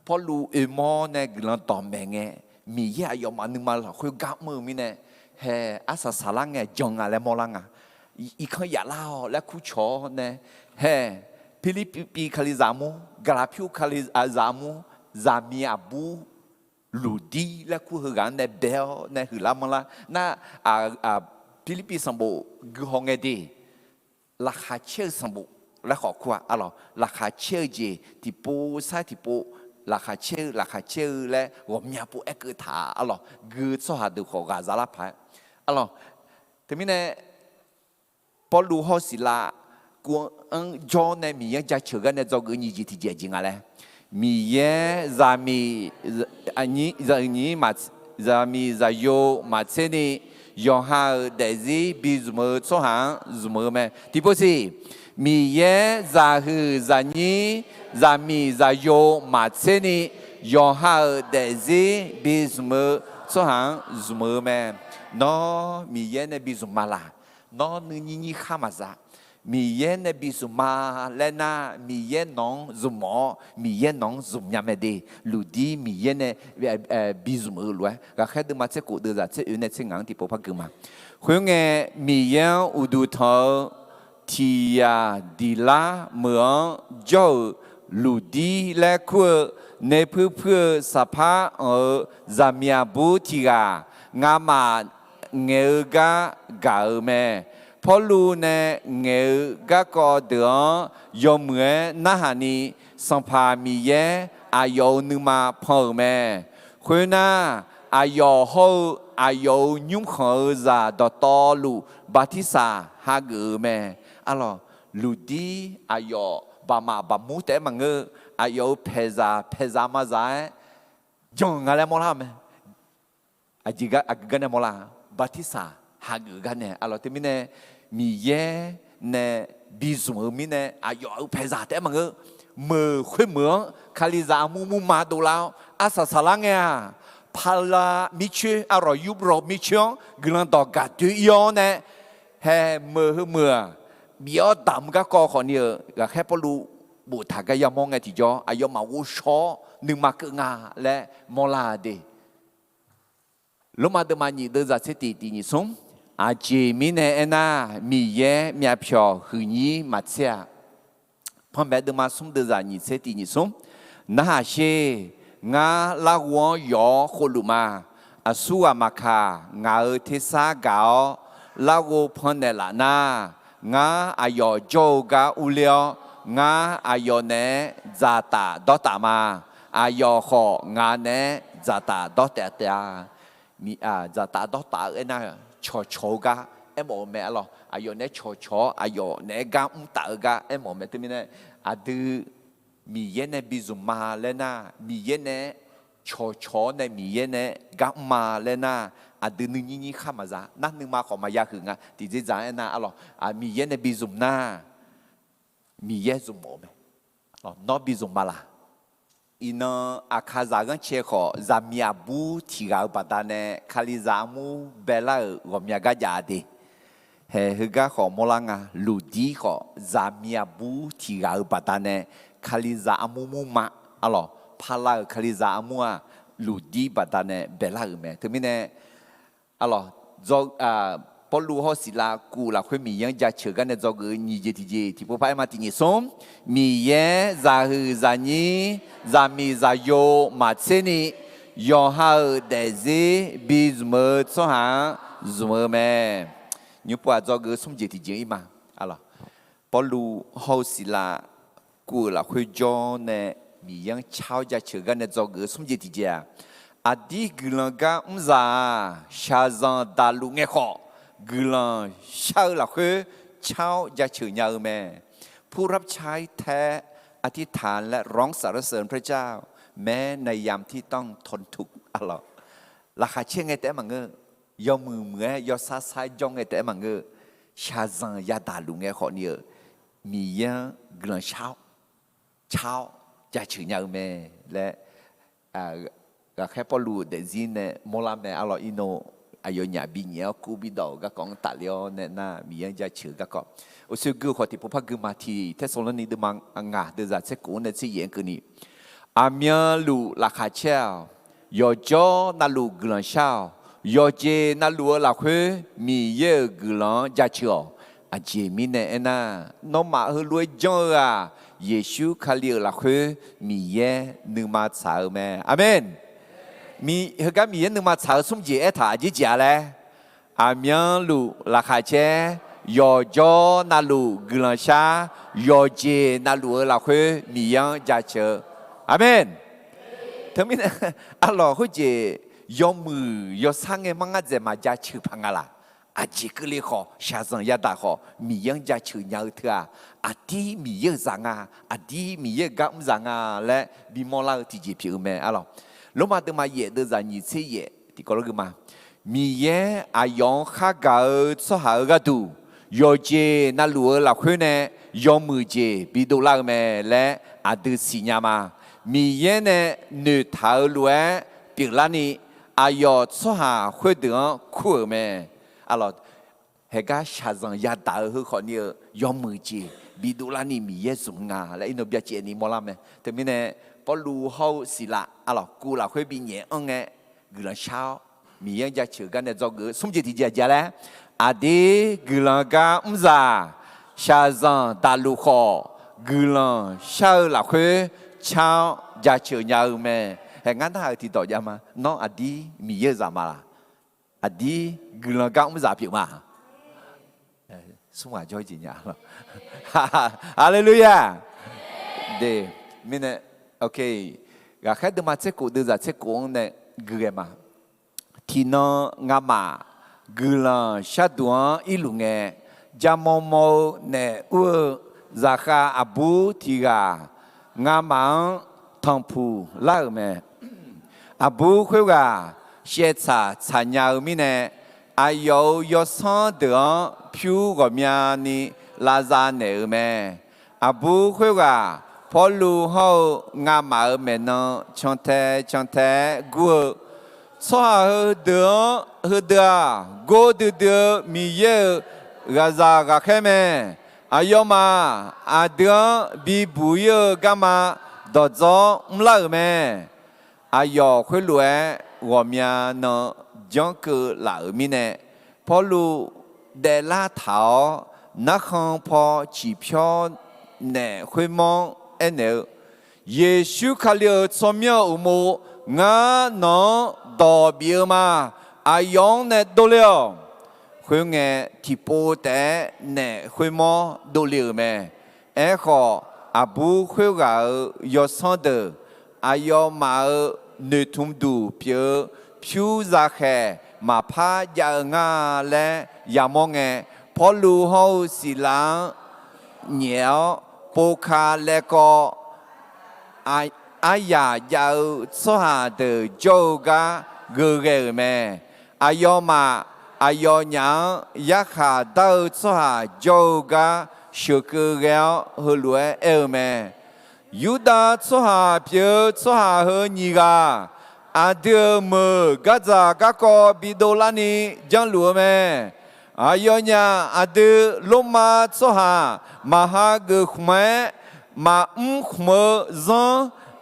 po lu mo ne glan to menge mi ya yo ma nu ma la khu ga mu mi ne he asa sala nge jong ale mo la nga i khan ya lao la khu cho ne he pilipi khalizamu graphiu khalizamu zamia bu lu di la khu gan ne bel ne hu la mo la na Philippines สมบูกูฮงเอดีราคาเชื่อสมบูและขอขวาอะไรราคาเชื่อจีที่ปูใช่ที่ปูราคาเชื่อและว่ามีปูเอกถาอะไรกูสหดูขอกาซาลาพายอะไรทีนี้เนี่ยพอรู้หัวศิลากูจอเนี่ยมีอย่างจะเชื่อกันเนี่ยจะกูนี่จีที่เจริงอะไรมีอย่างจะมีอันนี้มาจะมีจะโยมาเช่นนี้用下代志比什么做行什么咩？第不是米耶在去在你在米在有马车呢？用下代志比什么做行什么咩？喏米耶呢比什么啦？喏你看嘛啥？米耶呢比什么来那？米耶农什么？米耶农什么样的？陆地米耶呢？比什么来？个开的嘛，这古的啦，这有那这硬的不怕个嘛。回个米耶乌杜头提呀迪拉门就陆地来过，那婆婆啥怕咱们也不提啊，俺嘛俺个搞咩？พอรู้เนี่ยเงือกก็เดือยมเหมือนนาหานีสัมภามีเยอายุนึมาพอแม่คุณน่าอายุเขาอายุยุ่งเขาจะดอตอลูบาทิสาฮาเกือแม่อะไรลูดีอายุบามาบามูแต่มังเงออายุเพซามาใจจงอะไรมอลาแม่อาจิกะกันเนี่ยมอลาบาทิสาฮาเกือกันเนี่ยอะไรที่มีเนี่ยมีเย่เนี่ยบีสมมีเนี่ยอายุเพซาแต่มังเงอมือคุยเหมืองคาลิซามูมาดูแล้วอาสาสลังเนี่ยพาลามิเชอร่อยยุบรบมิเชงกลันต่อกัดตุยอนเนี่ยแห่มือมีอดำก็คนเนี่ยก็แค่พอรู้บุตรก็ยังมองไงที่จ่ออายุมาวุชอหนึ่งมาเกงาและมอลาเดลมาเดมานีเดจะเสติตีนิสงอาเจมิเนเอนามีเย่มีอาเพียวหืนีมาเสียพอแม่เดมาสมเดจะนิเสตินิสงน่าเชงาลาวัวยอโคลุมาอาสุอามาคางาเทสากาลาโกพันเนลานางาอายอโจกาอุเลียงาอายอเนจาตาดอตามาอายอของาเนจาตาดอเตตามีจาตาดอตาเอ็น่าชอๆกาเอ็มโอเมอลอายอเนชออายอเนกาตากาเอ็มโอเมที่มีเนอะดูมีเยเนบิซุมาเลน่ามีเยเนชอเนมีเยเนกามาเลน่าอะดูนี่ข้ามาจ้านั่นนึงมาขอมายาหึงอ่ะที่จะจ่ายน่ะอ๋อมีเยเนบิซุมน่ามีเยซุมโอเมอ๋อนอบิซุมมาละอินอาคาซากันเชขอซามีอาบูที่เราปัตตานีคาลิซามูเบลล่ารวมยากาญาดีเฮ้ยก็ขอมลังอ่ะลูดีขอซามีอาบูที่เราปัตตานีคาลิซามูมาอ๋อพาลาคาลิซามูอ่ะลูดีปัตตานีเบลล่าเมถึงไม่แน่อ๋อจอกพอรู้เขาสิลากูละคุยมีอย่างจะเชื่อกันในจอกนี่เจที่พวกพ่อมาที่นี่ส่งมีเย่ซาฮืซานีซามีซาโยมาเซนียองฮาเดซีบิสเมอร์สหาสมอแม่ยุบว่าจอกสมเจที่เจอีมาอ๋อพอรู้เขาสิลากูละคุยจอเนี่ยมีอย่างเช้าจะเชื่อกันในจอกสมเจที่เจอดีกลังกาอุซาชาซันดาลุงเอขอกลังเช้าละคือเช้าจะเชื่อยาวแม่ผู้รับใช้แท้อธิษฐานและร้องสรรเสริญพระเจ้าแม้ในยามที่ต้องทนทุกข์อ๋อราคาเชื่อไงแต่มังเงยอมือเหมือยอซาซายจงไงแต่มังเงชาซันยาดาลุงเอขอเนี่ยมียังกลังเช้าจะเชื่อยาวแม่และก็แค่พอรู้เดซินเนี่ยมอลาแม่อร่อยอินโน อายุเนี่ยปีเนี่ยกูบิดก็กองตัดเลี้ยวเนี่ยน่ามียังจะเชื่อก็โอ้ซึ่งกูขอที่พวกพักกูมาที่เทศโลนีเดมังงาเดจะเช็คกูเนี่ยที่ยังคือนี่อาเมียลูราคาเช่ายอจอนาลูกลังเช่ายอเจนาลูลาคุมีเยอะกลังจะเชื่ออาเจมิเนี่ยน่ะน้องมาเฮรวยจังอ่ะเยซูคาเลียลาคุมีเยนึกมาสาวแม่อาเมนมีเฮก็มีนึกมาสาวสมเจเอถาจิจ่าเลยอาเมียลูราคาเช่ยอจอนาลูกลังเช่ยอเจนาลูลาคุมียังจะเชื่ออาเมนทั้งนี้นะอัลลอฮ์เขาจะยอมมือยอมสั่งให้มังอาจจะมาจะชื่อพังอะไรอาจิกเลยขอชาซังยาดาขอมียังจะชื่อยาวเถอะอาดีมีเยอะจังอ่ะอาดีมีเยอะกำจังอ่ะและบีมอลาที่จะพิจารณาอัลลอฮ์ลงมาเดินมาเยอะเดินจากนิสัยเยอะที่ก็รู้กันมามีเยอะอายองข้ากาสหายกันดูยอเจนั่นรู้ละคนเนี่ยยอมมือเจบิดลาเมและอาดูสิญญามามีเยอะเนี่ยหนึ่งเท่าล้วนเปียกล้านี่อายอสหายคนเดียวคู่เมอัลลอฮ์เฮก้าชาซังยาดาฮือคนนี้ยอมมือเจบิดลานี่มีเยอะสูงงาและอินโนเบียเจนี่มอลาเมแต่ไม่เนี่ยพอรู้เขาสิละอัลลอฮ์กูละคุยบินเย่อังเงกุลังเช้ามียังจะเชื่อกันเนี่ยจอกสมจิตที่จะแล้วอาดีกุลังกาซาชาซังดาลูขอกุลังเช้าละคุยเช้าจะเชื่อยาวเมเห็นงั้นถ้าที่ต่อยามาน้องอาดีมีเยอะจามาละอาดีกุลังกาซาเพียงมาสมัยจอยจริงๆหรอฮาเลลูยาเดมิเนี่ยโอเคก็แค่เดินมาเช็คกูเดินจากเช็คกูเนี่ยกูเองมาที่น้องงามากุลังชาดัวอิลุงเงจามอมเนี่ยจากอาบูที่กางามังทองพูลาเมอาบูคุยกับเชษฐาสัญญามิเนี่ยอายุยศเดือนผิวก็มีนี่ลาซาเนอเมอาบูคุยกับพอลูเขางามาเมนช่างเทกูสวาเดือนกูเดือนมีเยอะกาซากาเข้มอายุมาอาเดือนบีบุยกามาดอจอมลาเมอายุคุยรวยว่ามีนจังคือลามีเนี่ยพอลูเดลาเท้านักขังพอจีบชอนเนี่ยคุยมองเนเยซูคาเลียสมัยอุโมงานอดอบิมาอายองเนโดเลียวคุยเงที่โปแต่เนคุยมอโดเลียวเมขออาบูคุยกับยศเดอายอมาเนทุมดูเปียผิวจะแค่มาพายางาและยามองเงพอลูเฮาสิลังเหนียวโปคาและก็อายายาวสหาเดโจกาเกเกเมอายอมาอายอยังยักขาดาวสหาโจกาชุกเกลฮลวยเมยูดาสหาเปียสหาเฮนิกาอาเดือมือกะจากะกอบิโดลานีจังหลวเมอายอญาอาเดือลมาสหามหาเกขมมาขมซัง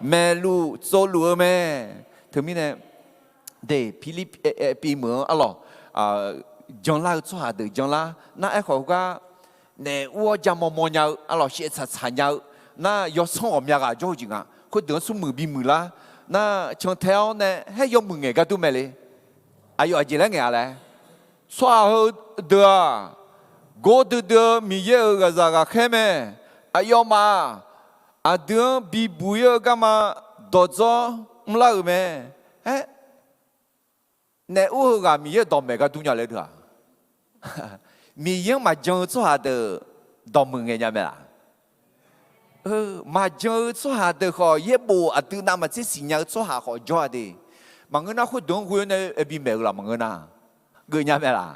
เมลูโซลัวเมถึงมีเนี่ยเดพิลิปีเมืองอัลลอฮ์จังลาสหาเดือจังลาน่าไอ้เขาก็เนี่ยวัวจามมอยาอัลลอฮ์เชื่อสัญญาน่ายอดส่งออกมาก็จริงอ่ะคนเดือดสุ่มมือบีมือละน่าช่างเท้าเนี่ยให้ยกมือเงี้ยก็ดูไม่เลยอายุอายุแล้วเงี้ยอะไรสวาเดือกูเดือมีเยอะก็จะก็แค่เมอายุมาอาเดือบีบุยก็มาดอจอมลาเมเนี่ยอู้ก็มีเยอะดอมเมก็ดูเนี่ยเลยเถอะมีเยอะมาจังสวาเดือดอมมือเงี้ยไหมล่ะมาเจอสหาเดขอเย็บบูอัตุนามาเจสิญญาสหาขอจอดีมังเงินคุณดงคุณเนี่ยบินเบลละมังเงินเกยาเมล่ะ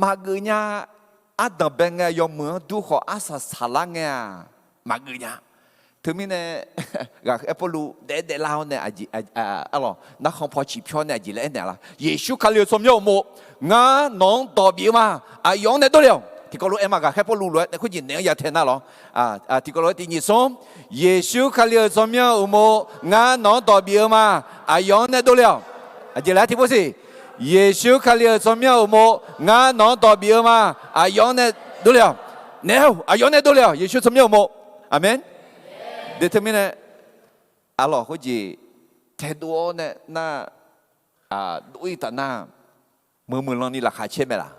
มาเกยาอัดดับเบงยอมมือดูขออาสาสลังเงมาเกยา ถึงมีเนี่ยก็เอปลูเด็ดเล่าเนี่ยอะไรนักของพอจีบชอบเนี่ยจีเล่เนี่ยละเยซูคาเลียสมยอมงาน้องต่อบีมาอายองเนี่ยตัวเดียวที่ก็รู้เอ็มก็แค่พอรู้เลยแต่คุณยินเนี่ยอย่าเทน่ะหรอที่ก็รู้ที่นี่สมเยซูคาเลียสมยอมงาน้องต่อบีมาอายองเนี่ยตัวเดียวจีเล่ที่พูดสิเยซูคาเลียสมยอมงาน้องต่อบีมาอายองเนี่ยตัวเดียวเนี่ยอายองเนี่ยตัวเดียวเยซูสมยอมอาเมนเดี๋ยวทำไมเนี่ยAllahเขาจีเทตัวเนี่ยน่าดูอีตาหน้ามือลองนี่ราคาเช่ไหมล่ะ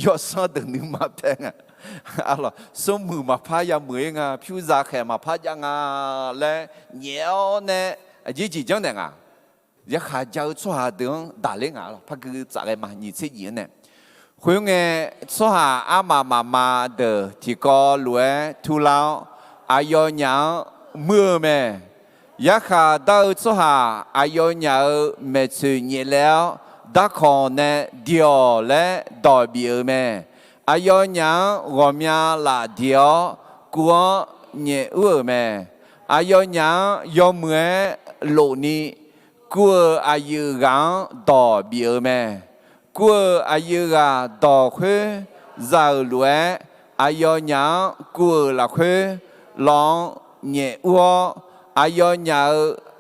ยอดซ้อดึงนึงมาแพงAllahสมมือมาพายามืองาผิวจากแขมาพายางาและเหนียวเนี่ยจีจังเนี่ยอยากหาเจ้าชัวเดืองด่าเลี้ยงหรอพักคือจากอะไรมาหนีเสียเนี่ยคุยงชัวอามาเดอที่ก็รวยทุเลาอายอหยาเมื่อแม่อยากหาดาวชัวอายอหยาเมื่อสื่อเนี่ยแล้วดักของเนี่ยเดียวและดอกเบี้ยแม่อายอหยารวมยาละเดียวกัวเนี่ยแม่อายอหยายอมเมื่อโลนี้กัวอายุกันดอกเบี้ยแม่กัวอายุกันดอกคุยจะรวยอายอหยากัวละคุยลองเนี่ยอายอหยา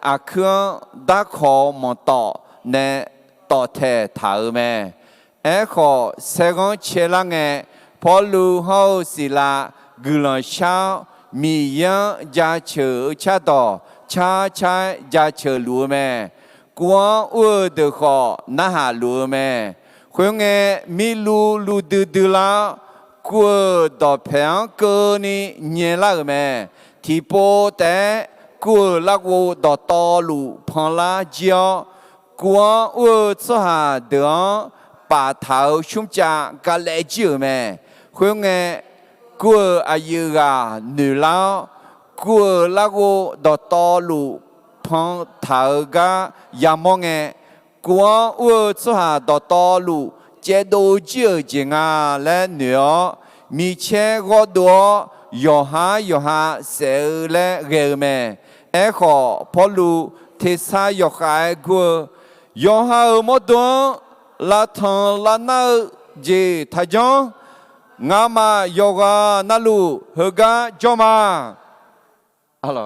อาเครื่องดักของมันต่อเนี่ยต่อแทถาแม่ขอเสกเชลังพอลูเฮาศิลากุลชามียังจะเชื่อชาต่อชาจะเชื่อรู้แม่กวนเดขอน่าหารู้แม่คุยมีลูดืละกัวดอกแพงเกินนี่เนี่ยละแม่ที่โปแต่กัวลักวัวดอกตอลูพังละเจียวกวนสหเดือป่าเท้าชุ่มจากะเลจิแม่คุยกัวอายุกาหนึ่งแล้วกัวลักวัวดอกตอลูพังเท้ากะยามองกวนสหดอกตอลูเจดูเจียจิงาและเหนือมีเช่ก็ดัวยอหเสและเรแม่ขอพอลูเทสายกายกัวยอหาหมดตัวละทังละนาเจทะจงงามายกานาลูเฮกาจอมาอะไร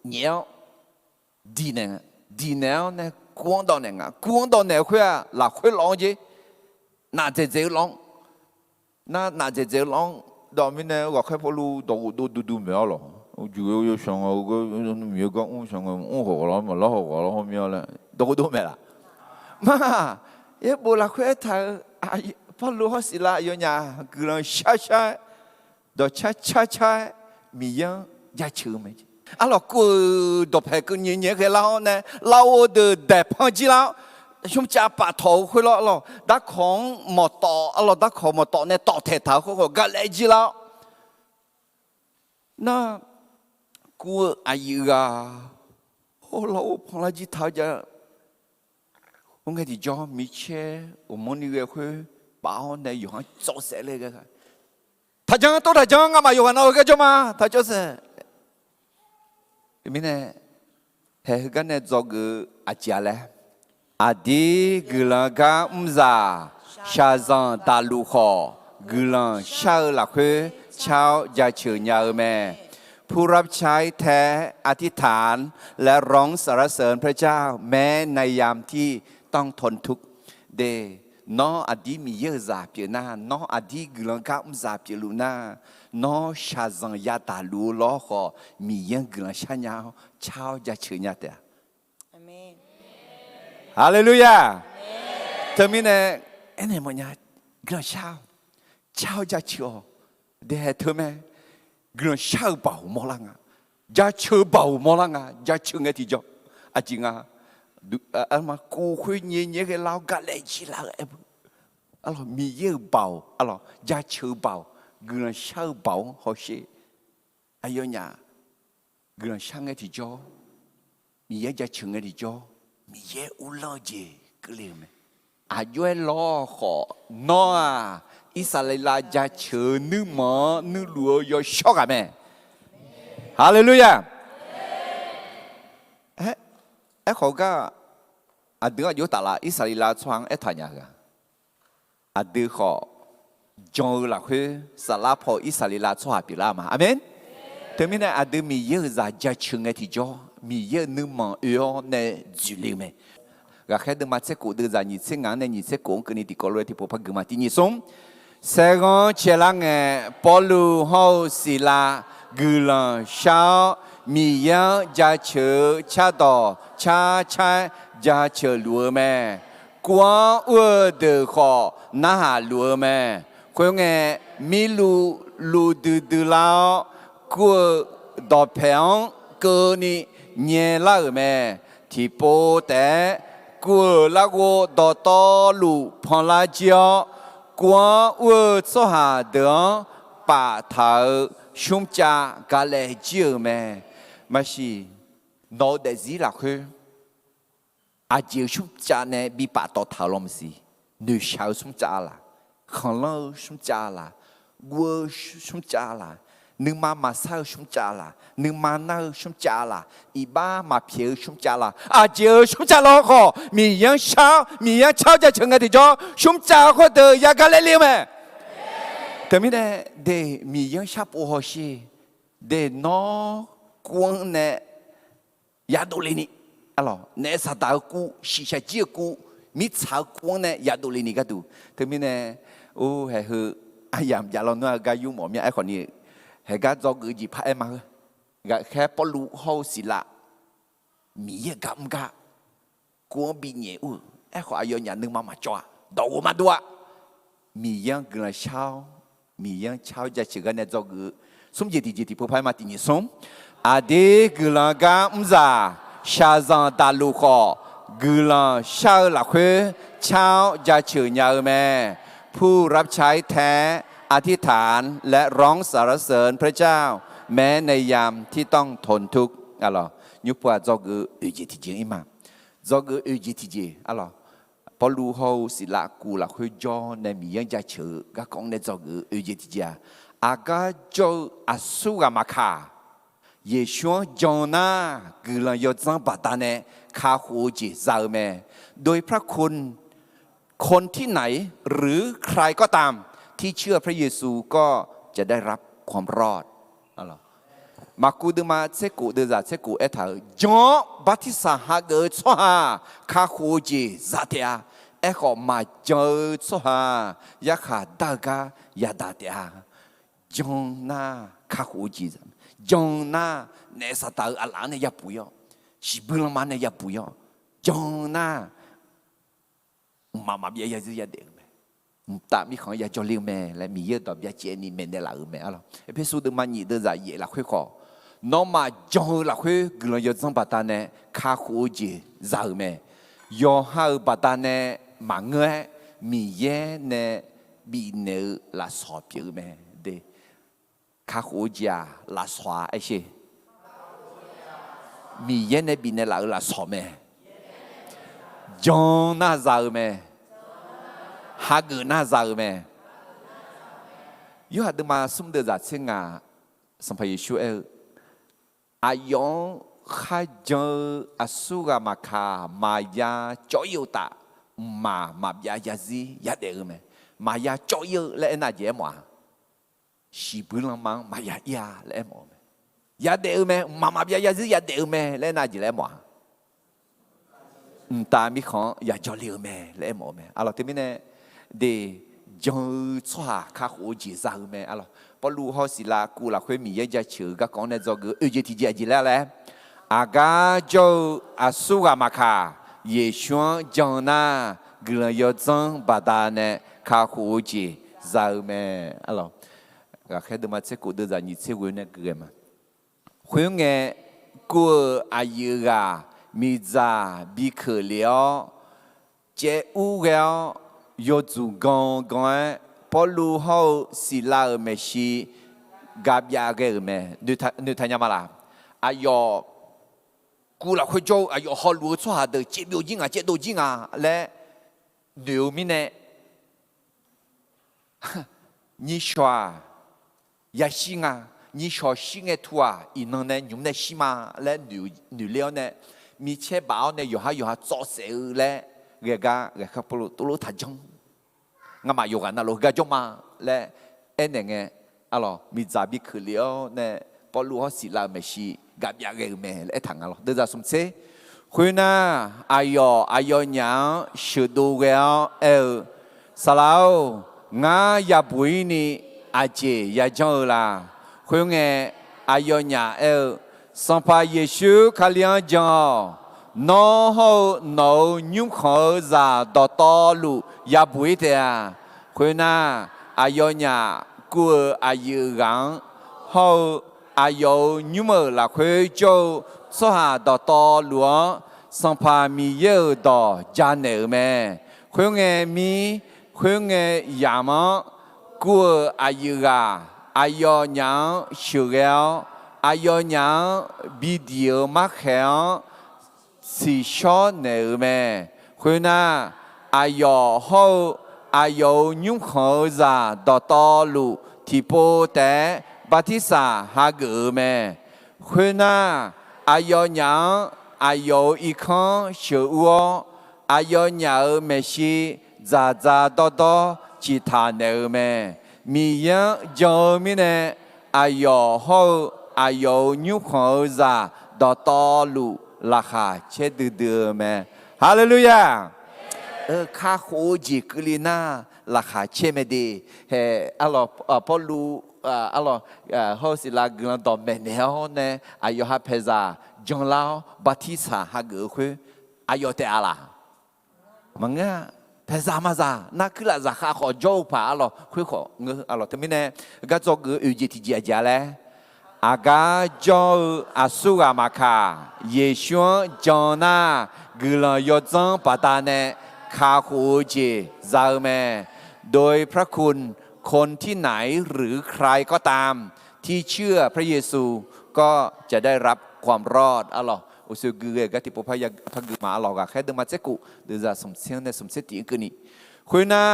เนี่ยดีเนี่ยกวนดอนเนี่ยคุยละคุยร้องจีน่าจะร้องน่าจะร้องดอมิเนี่ยว่าแค่พอรู้ดูไม่เอาหรอกอยู่ช่างก็มีก็ช่างหัวเราะมาแล้วหัวเราะไม่เอาเลยดูไม่ละมาบุรุษคุยไทยพอรู้เขาสิละอยู่เนี่ยกำลังช้าดอกช้ามียังจะชื่อไหมalors que d'après que你que là呢là de dépend ji là chúng ta把头回了咯打空莫到alors打空莫到呢到头头个个来ji là那กูอายุโอ้เราพอละจิตท้าจะผมก็ที่จอมีเช่我们那个会把我呢有行做些那个他讲都他讲啊嘛有行那个叫嘛他就是มีเนี่ยเฮกันเนี่ยจอกอาจารย์เลยอดีกลังกาซาชาซันตาลูขอกลังชาลักชาวจะเชื่อญาแม่ผู้รับใช้แท้อธิษฐานและร้องสรรเสริญพระเจ้าแม้ในยามที่ต้องทนทุกข์เดน้ออดีมีเยอะซาเปียนาน้ออดีกลังกาซาเปียลูนาน้อชาซังยาตาลูล้อขอมียังกลังชาญาชาวจะเชื่อญาเตะอาเมนฮาเลลูยาเธอมีเนี่ยเนี่ยมันยังกลังชาวจะเชื่อเดี๋ยวเธอแม่กลังชาวเบามอลังจะเชื่อเบามอลังจะเชื่อไงที่จบจริงมากูคุยเนี่ยกับเรากันเลยชิลาอะไรมีเยอะเบาอะไรจะเชื่อเบากลังชาวเบาเขาเชื่ออายุเนี่ยกลังช่างไงที่จบมีเยอะจะเชื่อไงที่จบมีเยอะอุลาเจก็เลยไหม อายุล้อขอนออิสราเอลจะเชื่อนึกหมอนึกหลัวยอชอกอะแม่ฮาเลลูยาเขาก็อาดืออยู่ตลาดอิสราเอลช่างทันยังไงอาดือเขาจงหลักคือสลาพออิสราเอลช่างปีละมาอาเมนแต่ไม่ได้อาดือมีเยอะจะเชื่อไงที่จ่อมีเยอะนึกหมอในจุลิเมก็แค่เดินมาเช็คกูเดินจากนี่เช็คงานในนี่เช็คกูก็นี่ที่กอล์ฟที่พอพักมาที่นี่ส่งเสกเชลังเงปอลูฮาวศิลากุลังชาวมียังจะเชื่อชาดอชาชัยจะเชื่อลัวแม่กวนอัวเดือขอน่าหาลัวแม่คนเงมีลูดูแล้วกูดอเพงก็นี่เนียละแม่ที่โปแต่กูละกูดอตอลูพอลาเจียวกวนอัวสหาเดือป่าเถาชุมจากาเลเจียวแม่ไม่ใช่นอเดซิละคืออาเจียวชุมจาเนี่ยบีป่าต่อเถาลมสินูชาวชุมจาละขังเล่าชุมจาละวัวชุมจาละนึกมาเศร้าชุมจาละนึกมาเน่าชุมจาละอีบ้ามาเพียวชุมจาละอาเจียวชุมจาละก็มียังเช้าจะเชิงกันที่จ่อชุมจาก็เดือยากาเลเลี้ยวแม่แต่ไม่ได้เดมียังชาปูฮอชีเดนอกวงเนี่ยยาดูเลนี่อะไรเนี่ยสัตว์กูชิชาจีกูมิชาวกวงเนี่ยยาดูเลนี่ก็ดูแต่ไม่ได้โอ้เฮ้ยอายามยาเราเนื้อกายุ่งหมอมีไอ้คนนี้เฮ้ยก็จอกือจีพายมาก็แค่ปลุกเขาสิละมีเยอะกำกะกวงบินเยอะไอ้คนอายุอย่างนึงมาจ่อดูมาด้วยมียังกระเช้ามียังเช้าจะเชื่อกันในจอกือสมเจติผู้พายมาที่นี่สมอาเดกลังกามซาชาซันตาลูคอกลังชาวละคุเช้าจะเชื่อยาแม่ผู้รับใช้แท้อธิษฐานและร้องสรรเสริญพระเจ้าแม้ในยามที่ต้องทนทุกข์อะไรยุบว่าจอกืออุจิติเจอิมาจอกืออุจิติเจอะไรพอรู้เขาสิละกูละคุจอในมียังจะเชื่อก็คงในจอกืออุจิติเจอากาโจอาสุกามาคาเยชัวจอนากุลังยอดสังปัตตาเนคาหูจิซาเมโดยพระคุณคนที่ไหนหรือใครก็ตามที่เชื่อพระเยซูก็จะได้รับความรอดอะไรมากูดมาเซกูเดจะเซกูเอถาจอบัติสาหะเกอชฮาคาหูจิซาเตียเอขอมาเจอชฮายาขาดากายาดาเตียจงนาคาหูจิจงนาเนสตาอัลลาเนี่ยอย่าปุยชิบุลมาเนี่ยอย่าปุยจงนามาเบียยาจะเด็กไหมแต่มีของยาจอลิงแม่และมีเยอะต่อยาเจนี่แม่เนี่ยหลังแม่อะไรเพื่อสู้ดึงมันยี่เดือดใหญ่ละคุยขอน้องมาจงละคุยกลัวจะต้องปัตตาเนี่ยข้าหูจีจ่าแม่ยอหาปัตตาเนี่ยมังเงยมีเย่เนี่ยบีเนื้อละสอบเยอะแม่เดข้าหูจีละสวาไอ้เช่มีเย่เนี่ยบีเนี่ยละสอบแม่จงน่าจ่าแม่หากน่าจ่าแม่ยูหัดมาสุ่มเดือดเชิงอ่ะสัมภาระช่วยอายองข้าเจออสุกามาคามายาจ่อยตามาบิยาซียาเดือแม่มายาจ่อยและน่าเจ๋อมั้งชีบุลมังมายายาและมั้งยาเดือแม่มาบิยาซียาเดือแม่และน่าเจ๋อมั้งตามีของอยากจะเลี้ยงแม่และหมอแม่อะไรที่ไม่เนี่ยเดี๋ยวจะช่วยข้าหัวจีซ่าแม่อะไรพอรู้เขาสิลากูละคุยมีเยอะจะเชื่อก็ก่อนในจอกูอุจจิจีแล้วแหละอากาโจอาสุกามาคาเยชวนจอนากุลยจังบาดาเนี่ยข้าหัวจีซ่าแม่อะไรก็แค่เดินมาเช็คกูเดินจากนี่เช็คกูเนี่ยเกิดมาคุยไงกูอายุกามีจ่าบีเคเลียวเจ้าอูเลียวยจูกงพอรู้เขาสิลาเมชีกับยาเกอร์แม่นึกทันยังมาละอายอกูละคุยโจอายอฮอลลูชัวเดอเจ็บอยู่จริงอ่ะเจ็บดูจริงอ่ะและ牛咪呢，你说也行啊，你说行的图啊，伊能呢用的西嘛，来牛了呢，米切包呢有下做事嘞，人家不如都他讲，我嘛有个那路个做嘛嘞，那个啊咯，米扎比去了呢，不如好事啦，没事，夹呀个没来谈啊咯，都在什么事？คุณน่ะอายุยังสุดเวลสลาวงาอย่าบุยนี่อาเจอย่าจังละคุณเงอายุยังสัมภาเยซูขลียงจังน้องเขาน้องยุ่งเขาจะต่อลูอย่าบุยเดียคุณน่ะอายุยังกูอายุยังเขาอายุยุ่งเมื่อละคุณโจสหาต่อหลวงสัมภามีเยอะต่อจานเนื้อแม่คุณเงมีคุณเงยามกูอายุอายุยังสุเกลอายุยังวิดีโอมาแข่งสิชอเนื้อแม่คุณน่ะอายุเขาอายุยุ่งเขาจะต่อหลุที่โปแต่บัติสาหาเกือแม่คุณน่ะอายุยังอายุอีกครั้งชัวอายุยังไม่ใช่จะต่อจิตาเนื้อแม่มีอย่างจอมีเนี่ยอายุเขาอายุยุ่งเขาจะต่อลุราคาเช็ดเดือแม่ฮาเลลูยาข้าโคจิกลีน่าราคาเช่ไม่ดีเฮ้อร่อยพอรู้อร่อยเขาสิลาเงินต่อแม่เนี่ยเนี่ยอายุฮับเพซ่าจงเล่าบัติสาฮักเอ๋คุอายุเตอะไรมังเงี้ยเพซ่ามาซานักคือละจะข้าขอโจ้ผ่าอร่อยคุยขอเงืออร่อยทำไมเนี่ยก็จะเงืออุจิติเจียเลยอากาโจอาสุอามาคาเยชูจอนาเกลือยจังปัตตาเนข้าโคจิซาเมโดยพระคุณคนที่ไหนหรือใครก็ตามที่เชื่อพระเยซูก็จะได้รับความรอดอัลลอฮ์อุสุกุเกติปุพยาพักมาอัลลอฮ์ก็แค่เดินมาเจกุเดินจะสมเสียงในสมเสติกันนี่คุณน่ะ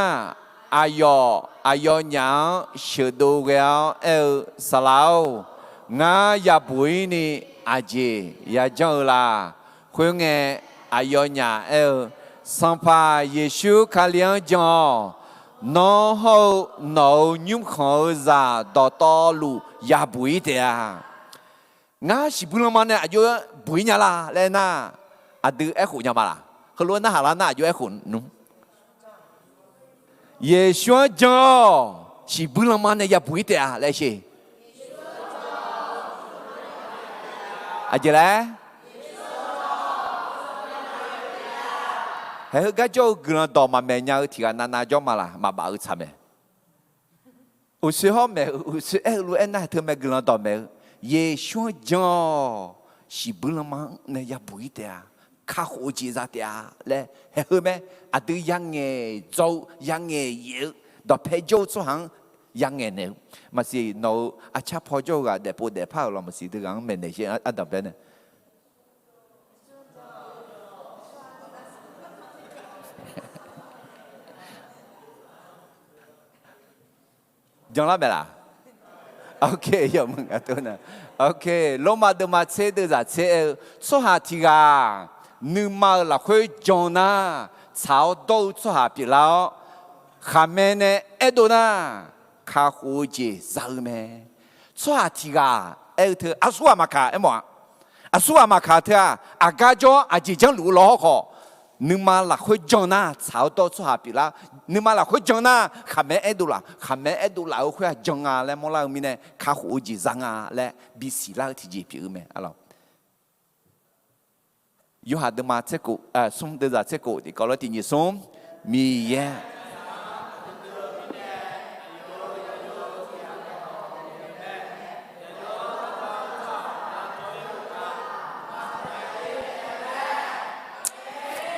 อายุยังเชื่อดูเกลสลาวงาอย่าบุยนี่อาเจอย่าจังละคุณเงอายุยังสัมภาเยซูขลียงจังน้องเขาน้องยุ่งเขาจะต่อลุอย่าบุยเดียงั้นสิบุลมันเนี่ยอายุบุยเนี่ยละเลยนะอาดูเอขุนยังมาละเขาล้วนน่าหาละน่าอายุเอขุนนุ่มเยซูจ้าสิบุลมันเนี่ยอย่าบุยเดียเลยสิอาจารย์เฮ้ยก็จะกลัวต่อมาเมียเนี่ยที่กันนาจ้ามาละมาบ้าอุตส่าห์เมอุตส่าห์เมอุตส่าห์รู้เอ็นน่าเธอเมกลัวต่อเมเยชูจ้าสิบุลมันเนี่ยอย่าบุยเดียข้าโคจิซาเดียเลยเฮ้ยเมอาดูยังไงโจยังไงเยอะดอกเพจโจสุหังยังไงเนี่ยมาสิโนอาชาพอโจก็เดปูเดพ้าเรามาสิตัวกังเมนเนี่ยเช่นอันดับเนี่ยจังละเบล่ะโอเคยอมมึงอ่ะตัวน่ะโอเคลงมาดูมาเชื่อดูจะเชื่อสุหาทีกานึกมาละคุยจงนะชาวโตสุหาปีแล้วข้าแม่เนี่ยเอ็ดนะข้าหูจีซาเมสุหาทีกาเธออาสุอามาคาหมออาสุอามาคาเธออากาโจอาจิจังรู้ล้อขอนึกมาละคุยจงนะชาวโตสุหาปีแล้วนึกมาละคุยจงนะข้าแม่เอ็ดละข้าแม่เอ็ดละคุยจงอ่ะแล้วมองละมีเนี่ยข้าหูจีซังอ่ะและบิสิละที่จีปีเมอะไรยูหัดมาเจกุสุ่มเดือดเจกุที่ก็เลยที่นี่สุ่มมีเย่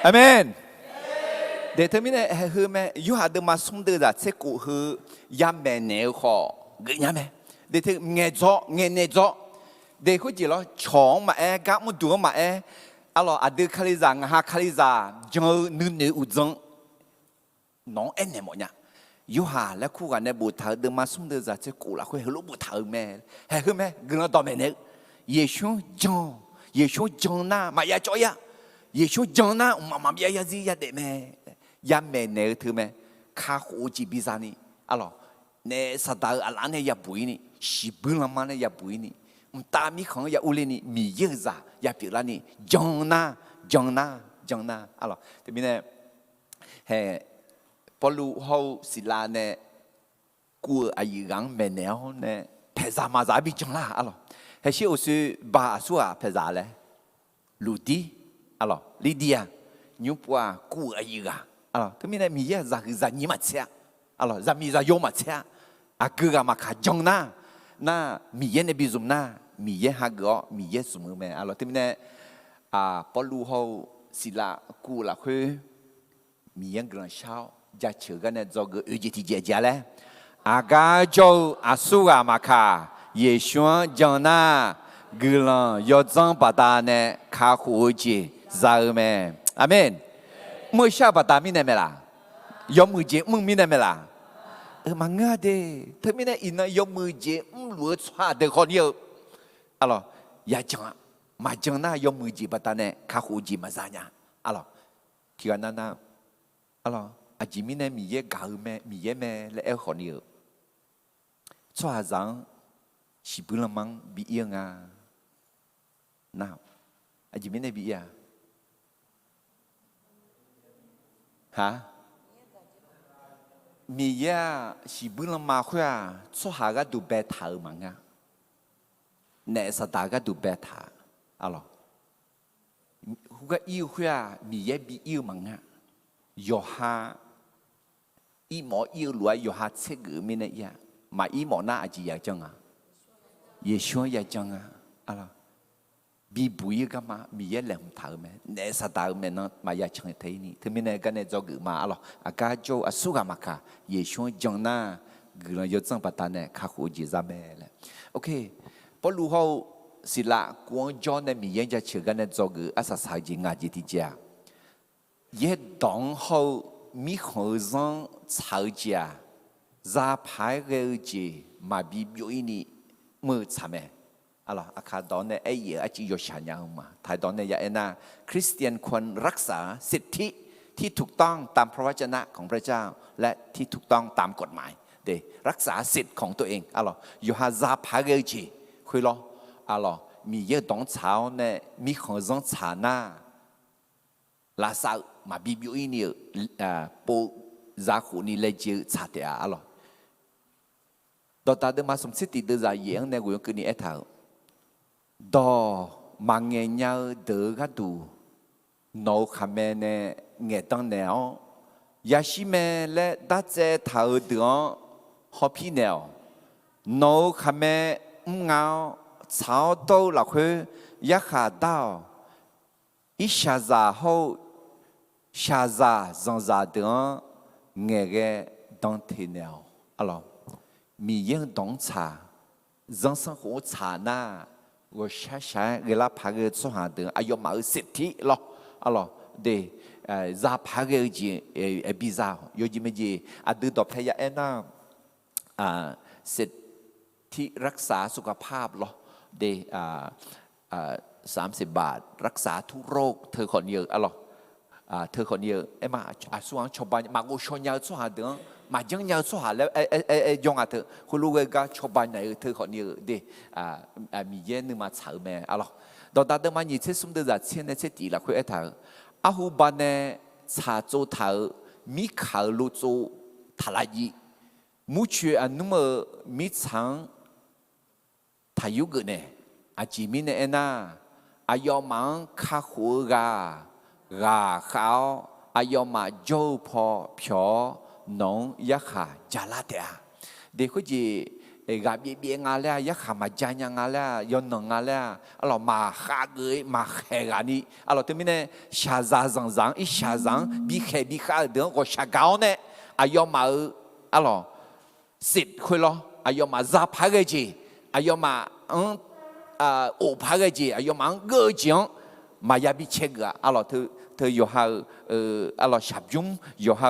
อาเมนเดี๋ยวเธอไม่ได้คือแม่ยูหัดมาสุ่มเดือดเจกุคือยามแม่เนื้อขอเกยามแม่เดี๋ยวเธอเงยจ่อเงยเนจ่อเดี๋ยวคุณจีเราช่องมากับมุดตัวมาalors à deux khaliza nga khaliza jong nu ne u jong น้องเอ็นเนี่ยหมดเนี่ยยูหาและคู่กันในบุตรเธอเดินมาสุ่มเดินจากเจ้ากูละคุยรู้บุตรเธอแม่เฮ้ยคือแม่กึ่งต่อแม่เนี่ยเยชูจังเยชูจังน่ะมาอย่าจ่อยเยชูจังน่ะมาอย่าจีอย่าเด็กแม่อย่าแม่เนี่ยถือแม่ข้าหูจีบิซานี่อะไรเนี่ยสัตว์อะไรเนี่ยอย่าบุยนี่สิบุญละมันเนี่ยอย่าบุยนี่ตามีของอย่าอุเลนี่มีเยอะจ้ะอย่าเปลี่ยนนี่จังน่ะอะไรแต่มีเนี่ยเฮ้พอรู้เขาศิลาเนี่ยกูอายุยังไม่แน่เนี่ยเพศมาจากบิจังละอะไรเฮ้ยชื่อว่าบาสัวเพศอะไรลูดีอะไรลิเดียนิวปัวกูอายุอ่ะอะไรแต่มีเนี่ยมีเยอะจากนี่มาเช่อะไรจากมีจากโยมาเช่อากูก็มาขจังนะน่ามีเยอะในบิจุมนะมีเยอะฮักก็มีเยอะสมุนไพรอะไรแต่มีเนี่ยพอรู้เขาศิลากูละคือมีเยอะกระเช้าจะเชื่อกันเนี่ยจะก็อุจิติเจจเลยอากาโจอาสุกามาคาเยชวนจังน่ากลังยอดจังปะตาเนี่ยข้าหูจีซาเมอาเมนมือชาปะตามีเนี่ยไหมล่ะยอมมือจีมึงมีเนี่ยไหมล่ะมังงาเดเธอไม่ได้อินนะยอมมือจีหลัวชาเด็กคนเดียวอะไรอย่าจังมาจังน่ายอมมือจีปะตาเนี่ยข้าหูจีมาซาเนี่ยอะไรที่วันนั้นนะอะไรอาจิมิเนี่ยมีเยอะกาแม่มีเยอะแม่และเอลคนเดียวชัวร์จังสิบุลมังบีเอียงน่าอาจิมิเนี่ยบีเอียฮะมีเยอะสิบุลมาคุยชัวร์ก็ดูเบต้ามังเนี่ยสตาร์ก็ดูเบต้าอะไรหัวอิวคุยมีเยอะบีอิวมังยอฮาอีหมออีรวยอยู่หาเช็คมีเนี่ยยามาอีหมอหน้าอาจีอยากจังเยชัวอยากจังอะไรบีบุยก็มามีเยอะแหลมถามไหมเนี่ยสตาร์มันนั่นมาอยากจังเท่านี้ถึงมีเนี่ยกันเนี่ยจะกูมาอะไรอากาโจอาสุกามาค่ะเยชัวจังน่ะกูเลยยศจังปัตตาเนี่ยข้าหูจีซ่าแม่เลยโอเคพอรู้เขาศิลากวางจอนเนี่ยมีเยอะจะเชื่อกันเนี่ยจะกูอาศัยสายจีงาจีที่เจ้าเยดองเขามีคน让吵架，在排个节嘛比表演的没差没，啊啦，啊看到呢哎也啊只有想样嘛，睇到呢也นะคริสเตียนควรรักษาสิทธิที่ถูกต้องตามพระวจนะของพระเจ้าและที่ถูกต้องตามกฎหมายเดรักษาสิทธิ์ของตัวเองอ่ะล่ะอยู่หาซาพาเกจีคุยล่ะอ่ะล่ะมีเยอะต้องเช้าเนี่ยมีคน让查นะลาซามาบิบิโอนี่ปูซาคูนี่เลยจะชัดเจนอะไรตอนตาเดินมาสมสิทธิ์เดินใจเยังเนี่ยกูยังคืนนี้เอท่าดอมังเงียเดือกันดูโนคำเมเนี่ยเงียตั้งแนวยาชิเมและดัจเจท่าเดือฮอพี่แนวโนคำเมเงาชาวโตหลักคือยาขาดาวอิชาซาโฮชาซาจังซาเดือเงี้ยดังทีแนวอะไรมียังต้องชาจังสังหัวชาหน้า我想想，给他拍个做下的，哎呦，冇实体咯，啊咯，对，咋拍个件，比啥，有几么件，啊，ดูต่อพยานะสิทธิรักษาสุขภาพ咯，对30 บาทรักษาทุกโรคเธอคนเดียวอ่ะ咯，เธอคนเดียวมาส่วนชาวบ้านมากูชวนยา做下的。มาจังยาวสุดท้ายแล้วยองอ่ะเธอคุณรู้ว่าชาวบ้านไหนเธอคนนี้เดมีเย็นนึงมาเช่าแม่อะไรตอนนั้นเดิมมันยิ่งเชื่อสมเด็จจะเชื่อในเชื่อดีละคุยเธออาหูบ้านเนี่ยชาโจเธอมีข่าวรู้โจทลายมุ่งเชื่ออันนู้นมีช่างทายุกเนี่ยอาจิมิเนี่ยนะอายอมังข้าหัวกเขาอายอมาโจพอเพียวน้องยักษ์จาลาเดียเด็กคนจีกับเบี้ยงอะไรยักษ์มาจายังอะไรย้อนนองอะไรเรามาขาเกยมาแข่กันนี่เราที่มีเนี่ยชาซาจังอีชาจังบีแข่บีขาเดือนก็ชาเกาเนี่ยอายอมาเราสิทธิ์คุยล้ออายอมาซาพาเกจีอายอมาโอพาเกจีอายอมาเกจิง มายาบิเชกะอะลอเธออยู่หาอะลอฉับยุ่มอยู่หา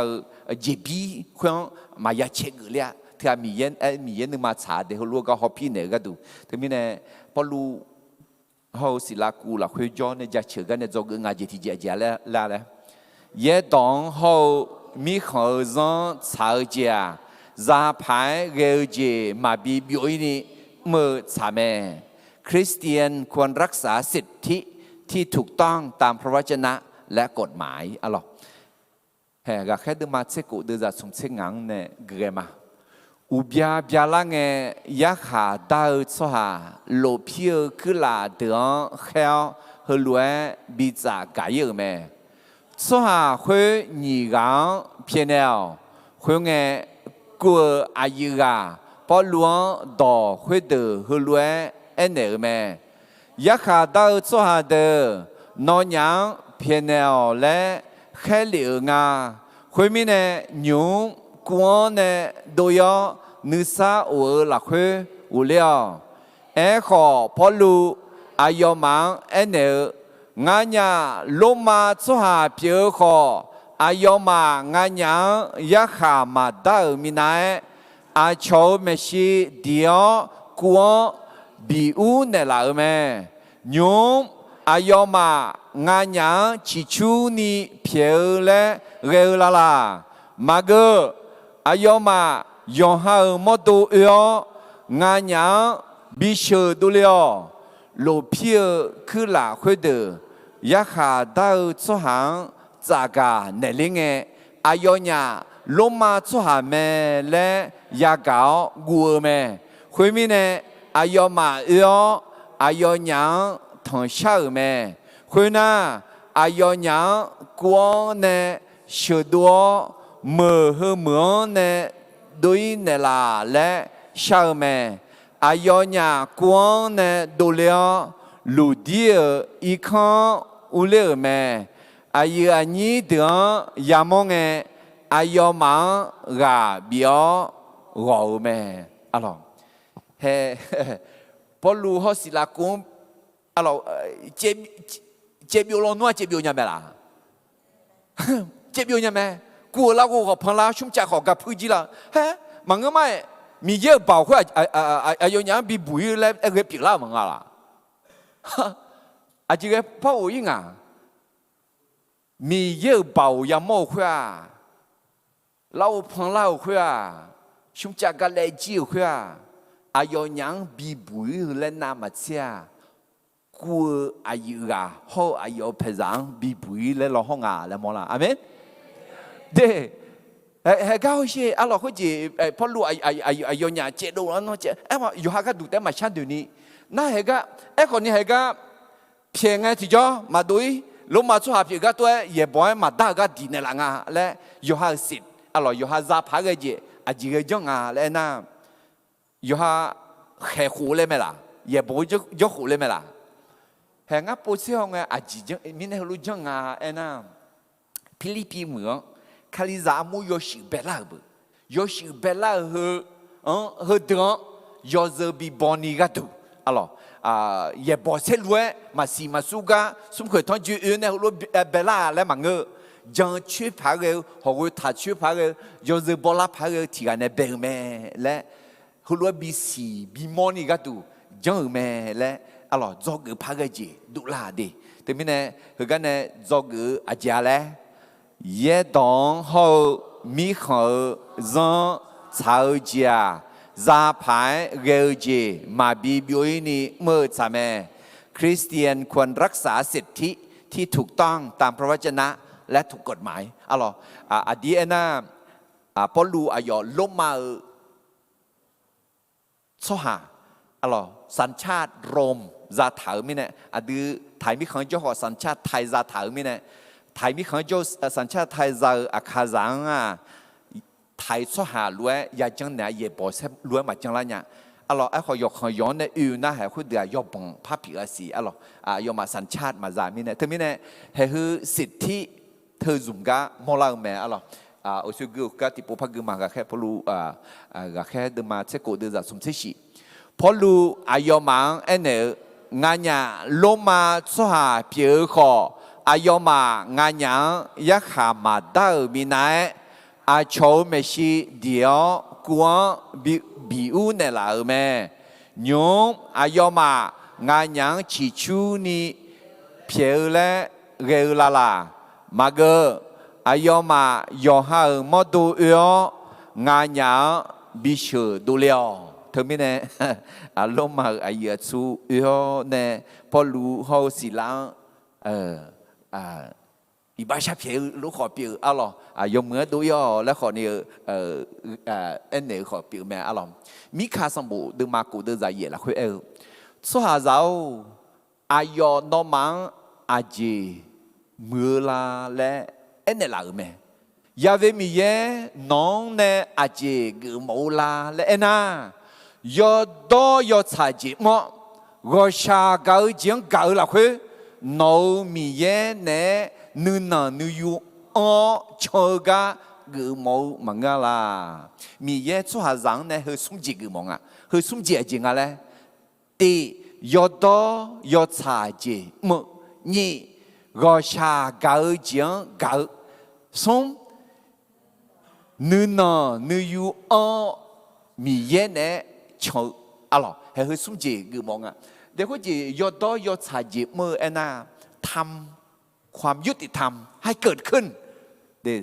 เจบีควนมายาเชกเลยเธอมีเย็นนึงมาชาเดี๋ยวรู้ก็ฮอปปี้เนี่ยก็ดูเธอมีเนี่ยพอรู้เขาสิลากูละคุยจอเนี่ยจะเชื่อกันเนี่ยจะงานเจที่เจแล้วเลยเย่ตองเขามีเขาจะชาเจียจะพายเกลเจมาบีบิโอนี่เมื่อชาแม่คริสเตียนควรรักษาสิทธิที่ถูกต้องตามพระวจนะและกฎหมายอะหรอเฮ้ยก็แค่เดินมาเช็คกูเดินจากสมเช็คงานเนี่ยเกลือมาอุบยาบยาลังเงยาขาดาวสหาโลพิเอคือลาเดือเขลฮลวยบิจากายเมสหาคุยหนีกังเพียงเดียวคุยเงกัวอายุกาพอหลวงต่อคุยเดือฮลวยเอ็นเอเมยาขาดาวสหาเดือนอนยังเพียงเดียวและแค่เหลืองาคุยมีเนยุงกวนเนโดยนึกซาโอหลักเฮอุเลียวขอพอลูอายมังเนงานยาลมมาสุหาเพียวขออายมางานยังยาขามาดามินายอาชาวเมชิเดียวกวนบิอูเนลาเมยุงอายมางานยังชิชูนีเพียวเลเรลามาเกอายมายองหามดูเอองานยังบิชดูเลียวโลเพียคือหลาคุยเดอยาขาดาวสุหังจากาเนลิงเออายอนยาลมมาสุหาเมและยาเกากัวเมคุยมีเนอายอมาเออายอนยังทองชาเมคุยนาอายอนยังกวนเนเชดัวมือหือเหมือนเนดุยเนลาและชาเมอายอนยากวนเนดูเลียลูดีอีคังอุเลเมอายอันนี้เดือยามองเออายอมังกาบิโอรอเมอะลอเฮพอรู้เขาสิลากุมอะลอเจ็บอยู่ลงนัวเจ็บอยู่ยังไงล่ะเจ็บอยู่ยังไงกูแล้วกูก็พังแล้วชุ่มใจขอกับพื้นจีละเฮ้มันก็ไม่มีเยอะเปล่าคืออายุยังบีบุยแล้วเอ็กปีละมึงอะล่ะอาจจะเพราะว่าอย่างงี้มีเยอะเปล่ายังโม่คือเราพังแล้วคือชุ่มใจกันเลยจีคืออายุยังบีบุยแล้วน้ำมันเสียกูอายุเขาอายุเพจังบีบุยแล้วเราห้องแล้วมั้งล่ะอาเมนเด้เฮ้ยก้าวเช่อะเราเขาจีพอรู้อายุเนี่ยเจดูแล้วเนาะเจว่าอยู่หากดูแต่มาชั้นเดี๋ยวนี้น่าเฮ้ยก็คนนี้เฮ้ยก็เพียงไงที่จ่อมาดูลงมาช่วยเพียงก็ตัวเย่บ่อยมาด่าก็ดีเนี่ยละงาและอยู่หาสิอะเราอยู่หาจับหา个เจจี个จังและน่ะอยู่หาแค่หูเลยไหมล่ะเย่บ่อยยกหูเลยไหมล่ะเฮ้ยงั้นปุ๊บเสียงไงจีจังมีเนี่ยรู้จังน่ะฟิลิปปินส์เหมือนคาลิซามูยอชิเบลาบยอชิเบลาเฮเดงยอเซบีบอนีกัดูอะล่ะเย่บอเซลเวมาซีมาสุกาสมควรทอนจูเอเนี่ยรู้เบลาแล้วมังเอจังชื่อพาเกลหัวทัดชื่อพาเกลยอเซบอลาพาเกลที่กันเนี่ยเบลเมและรู้บีซีบีมอนีกัดูจังเมและอะล่ะจอกพาเกลจีดูลาดีแต่ไม่เนี่ยเฮกันเนี่ยจอกอาจารย์เลย也当好米好让吵架，ราพายเกลจีมาบีบิโอนี่เมื่อสามคริสเตียนควรรักษาสิทธิที่ถูกต้องตามพระวจนะและถูกกฎหมายอะหรออดีเอน่าพอลูอายอลงมาสหะอะหรอสัญชาติโรมจะถามมิเนี่ยอดีไทยมิขังเจ้าของสัญชาติไทยจะถามมิเนี่ยไทยมีคนจะสัญชาติไทยจะอาคาจังไทยสหาล้วนอยากจังเนี่ยเย่บอสล้วนมาจังละเนี่ยอะล่ะไอ้ขอยกขย้อนเนี่ยอยู่นะให้คุณเดียยกบังภาพผิดสิอะล่ะยกมาสัญชาติมาจากมิเนี่ยเธอมิเนี่ยให้คือสิทธิเธอจุ่มกะมอลาแม่อะล่ะโอชิกุกะติปุพักกุมากะแค่พอรู้กะแค่เดินมาเช็คกูเดินจากสมเด็จสิพอรู้อายมังเอ็นเนี่ย งานยาลงมาสหาเพียวขออายมางานยังยักขามาดามีนายอาโชเมชิเดียวกวนบิวเนลาแม่ยงอายมางานยังชิชูนีเพียวและเรลาลามาเกอายมายอหามอดูเองานยังบิชดูเลียวเธอไม่แน่อารมณ์มาอายสูเแน่พอรู้เขาสิลังอีบ้าชาเพียวรู้ขอเปียวอ๋อหรอยมเมื่อดูย่อแล้วขอเนี่ยเอ็นเนี่ยขอเปียวแม่อ๋อหรอมีค่าสมบูรณ์ดึงมากูดึงใจเย่ละคุยสุหาเราอายอนอมังอาเจเมื่อลาและเอ็นเนี่ยละแม่ยาเวมีเย่น้องเนี่ยอาเจกือมูลาและเอ็น่ายอดอยอชาเจมอก็ชาเกาเจียงเกาละคุยน้องมีเย่เนี่ยนึกน่ะนึกอยู่อ๋อเชื่อกะกือมูมังกะลามีเย่สุหาจังเนี่ยเฮสุ่มจีกือมงอ่ะเฮสุ่มจีจริงอะไรตียอดอยอชาเจมอนี่ก็ชาเกาเจียงเกาส่งนึกน่ะนึกอยู่อ๋อมีเย่เนี่ยเชื่ออะไรเฮสุ่มจีกือมงอ่ะเดี๋ยวก็จียอดอยอชาเจมอเอ็น่าทำความยุติธรรมให้เกิดขึ้นเดี๋ยว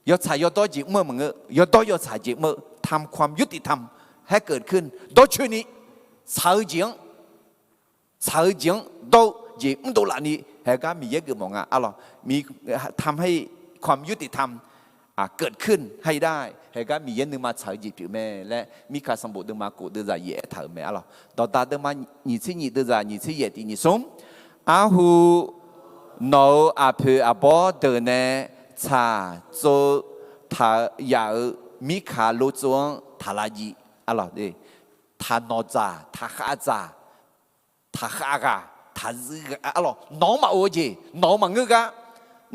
ยอดชายยอดต้อยจีเมื่อมึงยอดต้อยยอดชายจีเมื่อทำความยุติธรรมให้เกิดขึ้นโดยช่วยนี้ชาวจีโดยจีไม่ตัวละนี้เหตุการณ์มีเยอะเกินมองอะไรมีทำให้ความยุติธรรมเกิดขึ้นให้ได้เหตุการณ์มีเยอะนึงมาชาวจีผิวแม่และมีการสมบูรณ์นึงมากูเดือดเย่เถิดแม่อะไรต่อตาเดิมมาหนีที่หนีเดือดหนีที่เย่ที่หนีสมอาหูเราอาเพออาบอเดินเนี่ยชาโจทายามิขาลุจวงทาลาจีอะไรดิทานอจาทาข้าจาทาข้ากาทาซึกอะไรน้องมาโอจีน้องมาเงกะ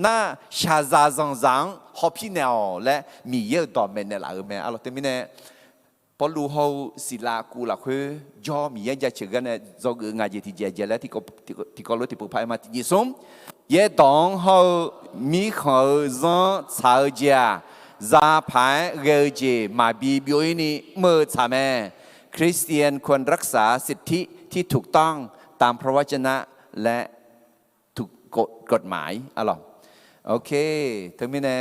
น่าชาซาจังฮอพี่แนวและมีเยอะต่อเมนเนี่ยละแม่อะไรแต่ไม่แน่พอรู้เขาศิลากูละคือยอมีเยอะจะเชื่อกันเนี่ยจงงานจีที่เจแล้วที่ก็รู้ที่ผู้พายมาที่ยิสมเย่ตองเขามีเขาจะชาวเจ้าจะพายเกจมาบีบิวนี่เมื่อทำแม่คริสเตียนควรรักษาสิทธิที่ถูกต้องตามพระวจนะและถูกกฎหมายอะไรโอเคถึงไม่แน่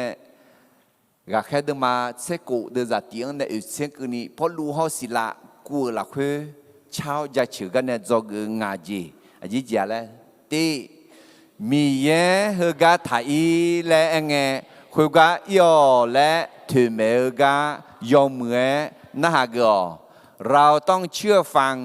ก็แค่เดินมาเสกุเดินจากเตียงในอุเซนกุนีพอรู้เขาศิลากูละคือชาวจะเชื่อกันเนี่ยจงงานจีอันนี้จะแล้วที่มีเยอะกาไทยและเงยคุยกันยอและถึงเมื่อกายอมเมื่อนะฮะก็เราต้องเชื่อฟัง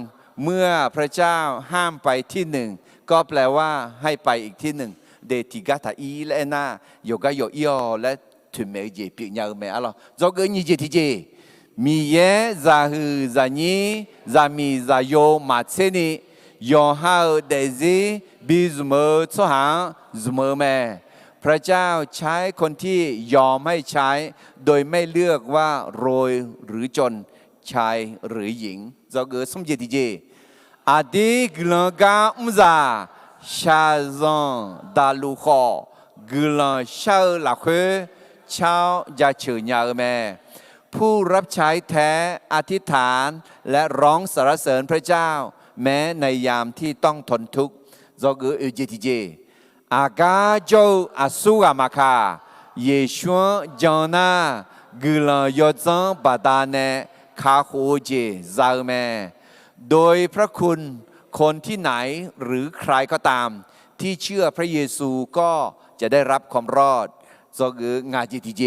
เมื่อพระเจ้าห้ามไปที่หนึ่งก็แปลว่าให้ไปอีกที่หนึ่งเดติกาไทยและนะโยกายอยอและถึงเมื่อเจปีญาเมื่ออะไรจงงี้เจที่เจมีเยจะหือจะนี้จะมีจะโยมาเชนียอฮาเดซีบิสเมอร์สหางสเมอร์แม่พระเจ้าใช้คนที่ยอมให้ใช้โดยไม่เลือกว่ารวยหรือจนชายหรือหญิงจะเกิดสมเจติเจอดีกลกาอุซาชาซอนดาลูขอกลชาลักเชาวจะเฉยยาแม่ผู้รับใช้แท้อธิษฐานและร้องสรรเสริญพระเจ้าแม้ในยามที่ต้องทนทุกข์จงอุจิติเจอากาโจอาสุอามาคาเยชัวจอนากุลยอจังบาดาเนคาโคเจซาเมโดยพระคุณคนที่ไหนหรือใครก็ตามที่เชื่อพระเยซูก็จะได้รับความรอดจงงาจิติเจ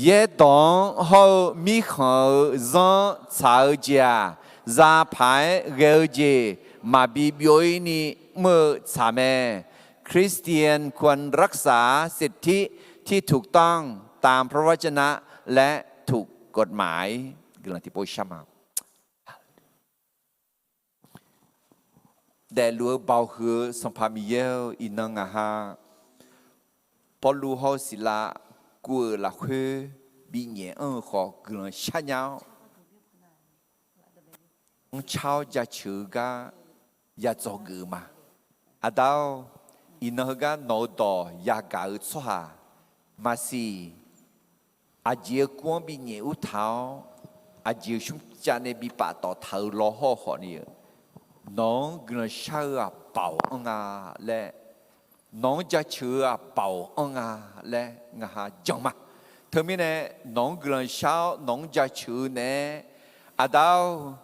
เยตองเฮามีเขาจังชาวเจ้าจะพายเกลเจมาบีบิโอนี่เมื่อสามแม่คริสเตียนควรรักษาสิทธิที่ถูกต้องตามพระวจนะและถูกกฎหมายกลังที่โปชมาแต่ลัวเบาหือสัมภามีเยลอินังอาหาพอลูเขาศิลากัวละคือบิเนขอกลังชะยาวชาวจะชื่อกา也做个嘛，阿到伊那个脑袋也搞错哈，嘛是阿姐光比你有头，阿姐兄家那比把到头老好好呢，侬个烧啊保安啊嘞，侬家车啊保安啊嘞，我哈讲嘛，特别呢，侬个烧侬家车呢，阿到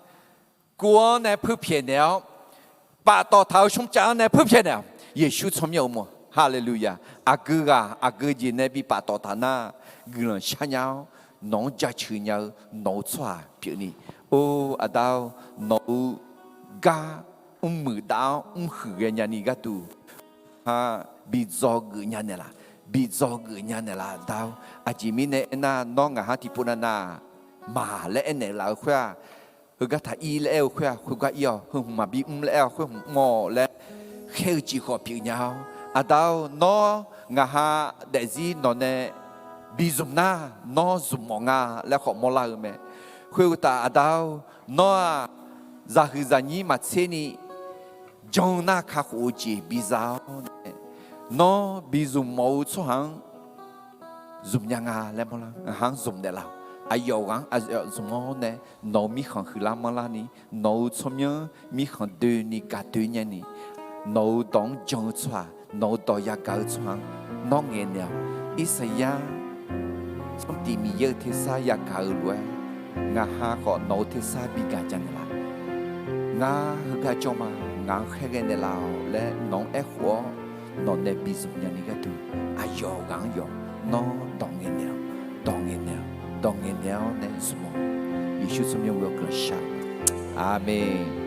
光呢普遍了。把到头上讲呢，普遍了，耶稣聪明么？哈利路亚！阿哥啊，阿哥姐呢比把到他那个人想要农家去鸟农村别呢，哦，阿到农家没到和人家你个都啊，比早个人呢啦，比早个人呢啦，到阿姐咪呢那农啊哈提不那那马来呢老快。佢個睇醫療佢佢個藥佢嘛比唔了佢冇咧，佢只可變nhau，阿到攞我下第時攞呢比做哪攞做乜啊，แล้ว學冇啦咩？佢個阿到攞啊，就係就你嘛切你，將那卡好似比較攞比做冇錯行，做乜啊？แล้ว冇啦，行做得啦。ayo gang ayo semua ne no mi khang khula mala ni no chomya mi khang de ni ka de nya ni no dong jong chwa no do ya ga chwang no nge nya isaya som ti mi ye the sa ya ka lue nga ha ko no the sa bi ga jan la nga ga choma nga khe ge ne la le no e kho no ne bi zum nya ni ga tu ayo gang yo no dong nge nya dong nge nya当年了呢什么？耶稣怎么样有个想？阿门。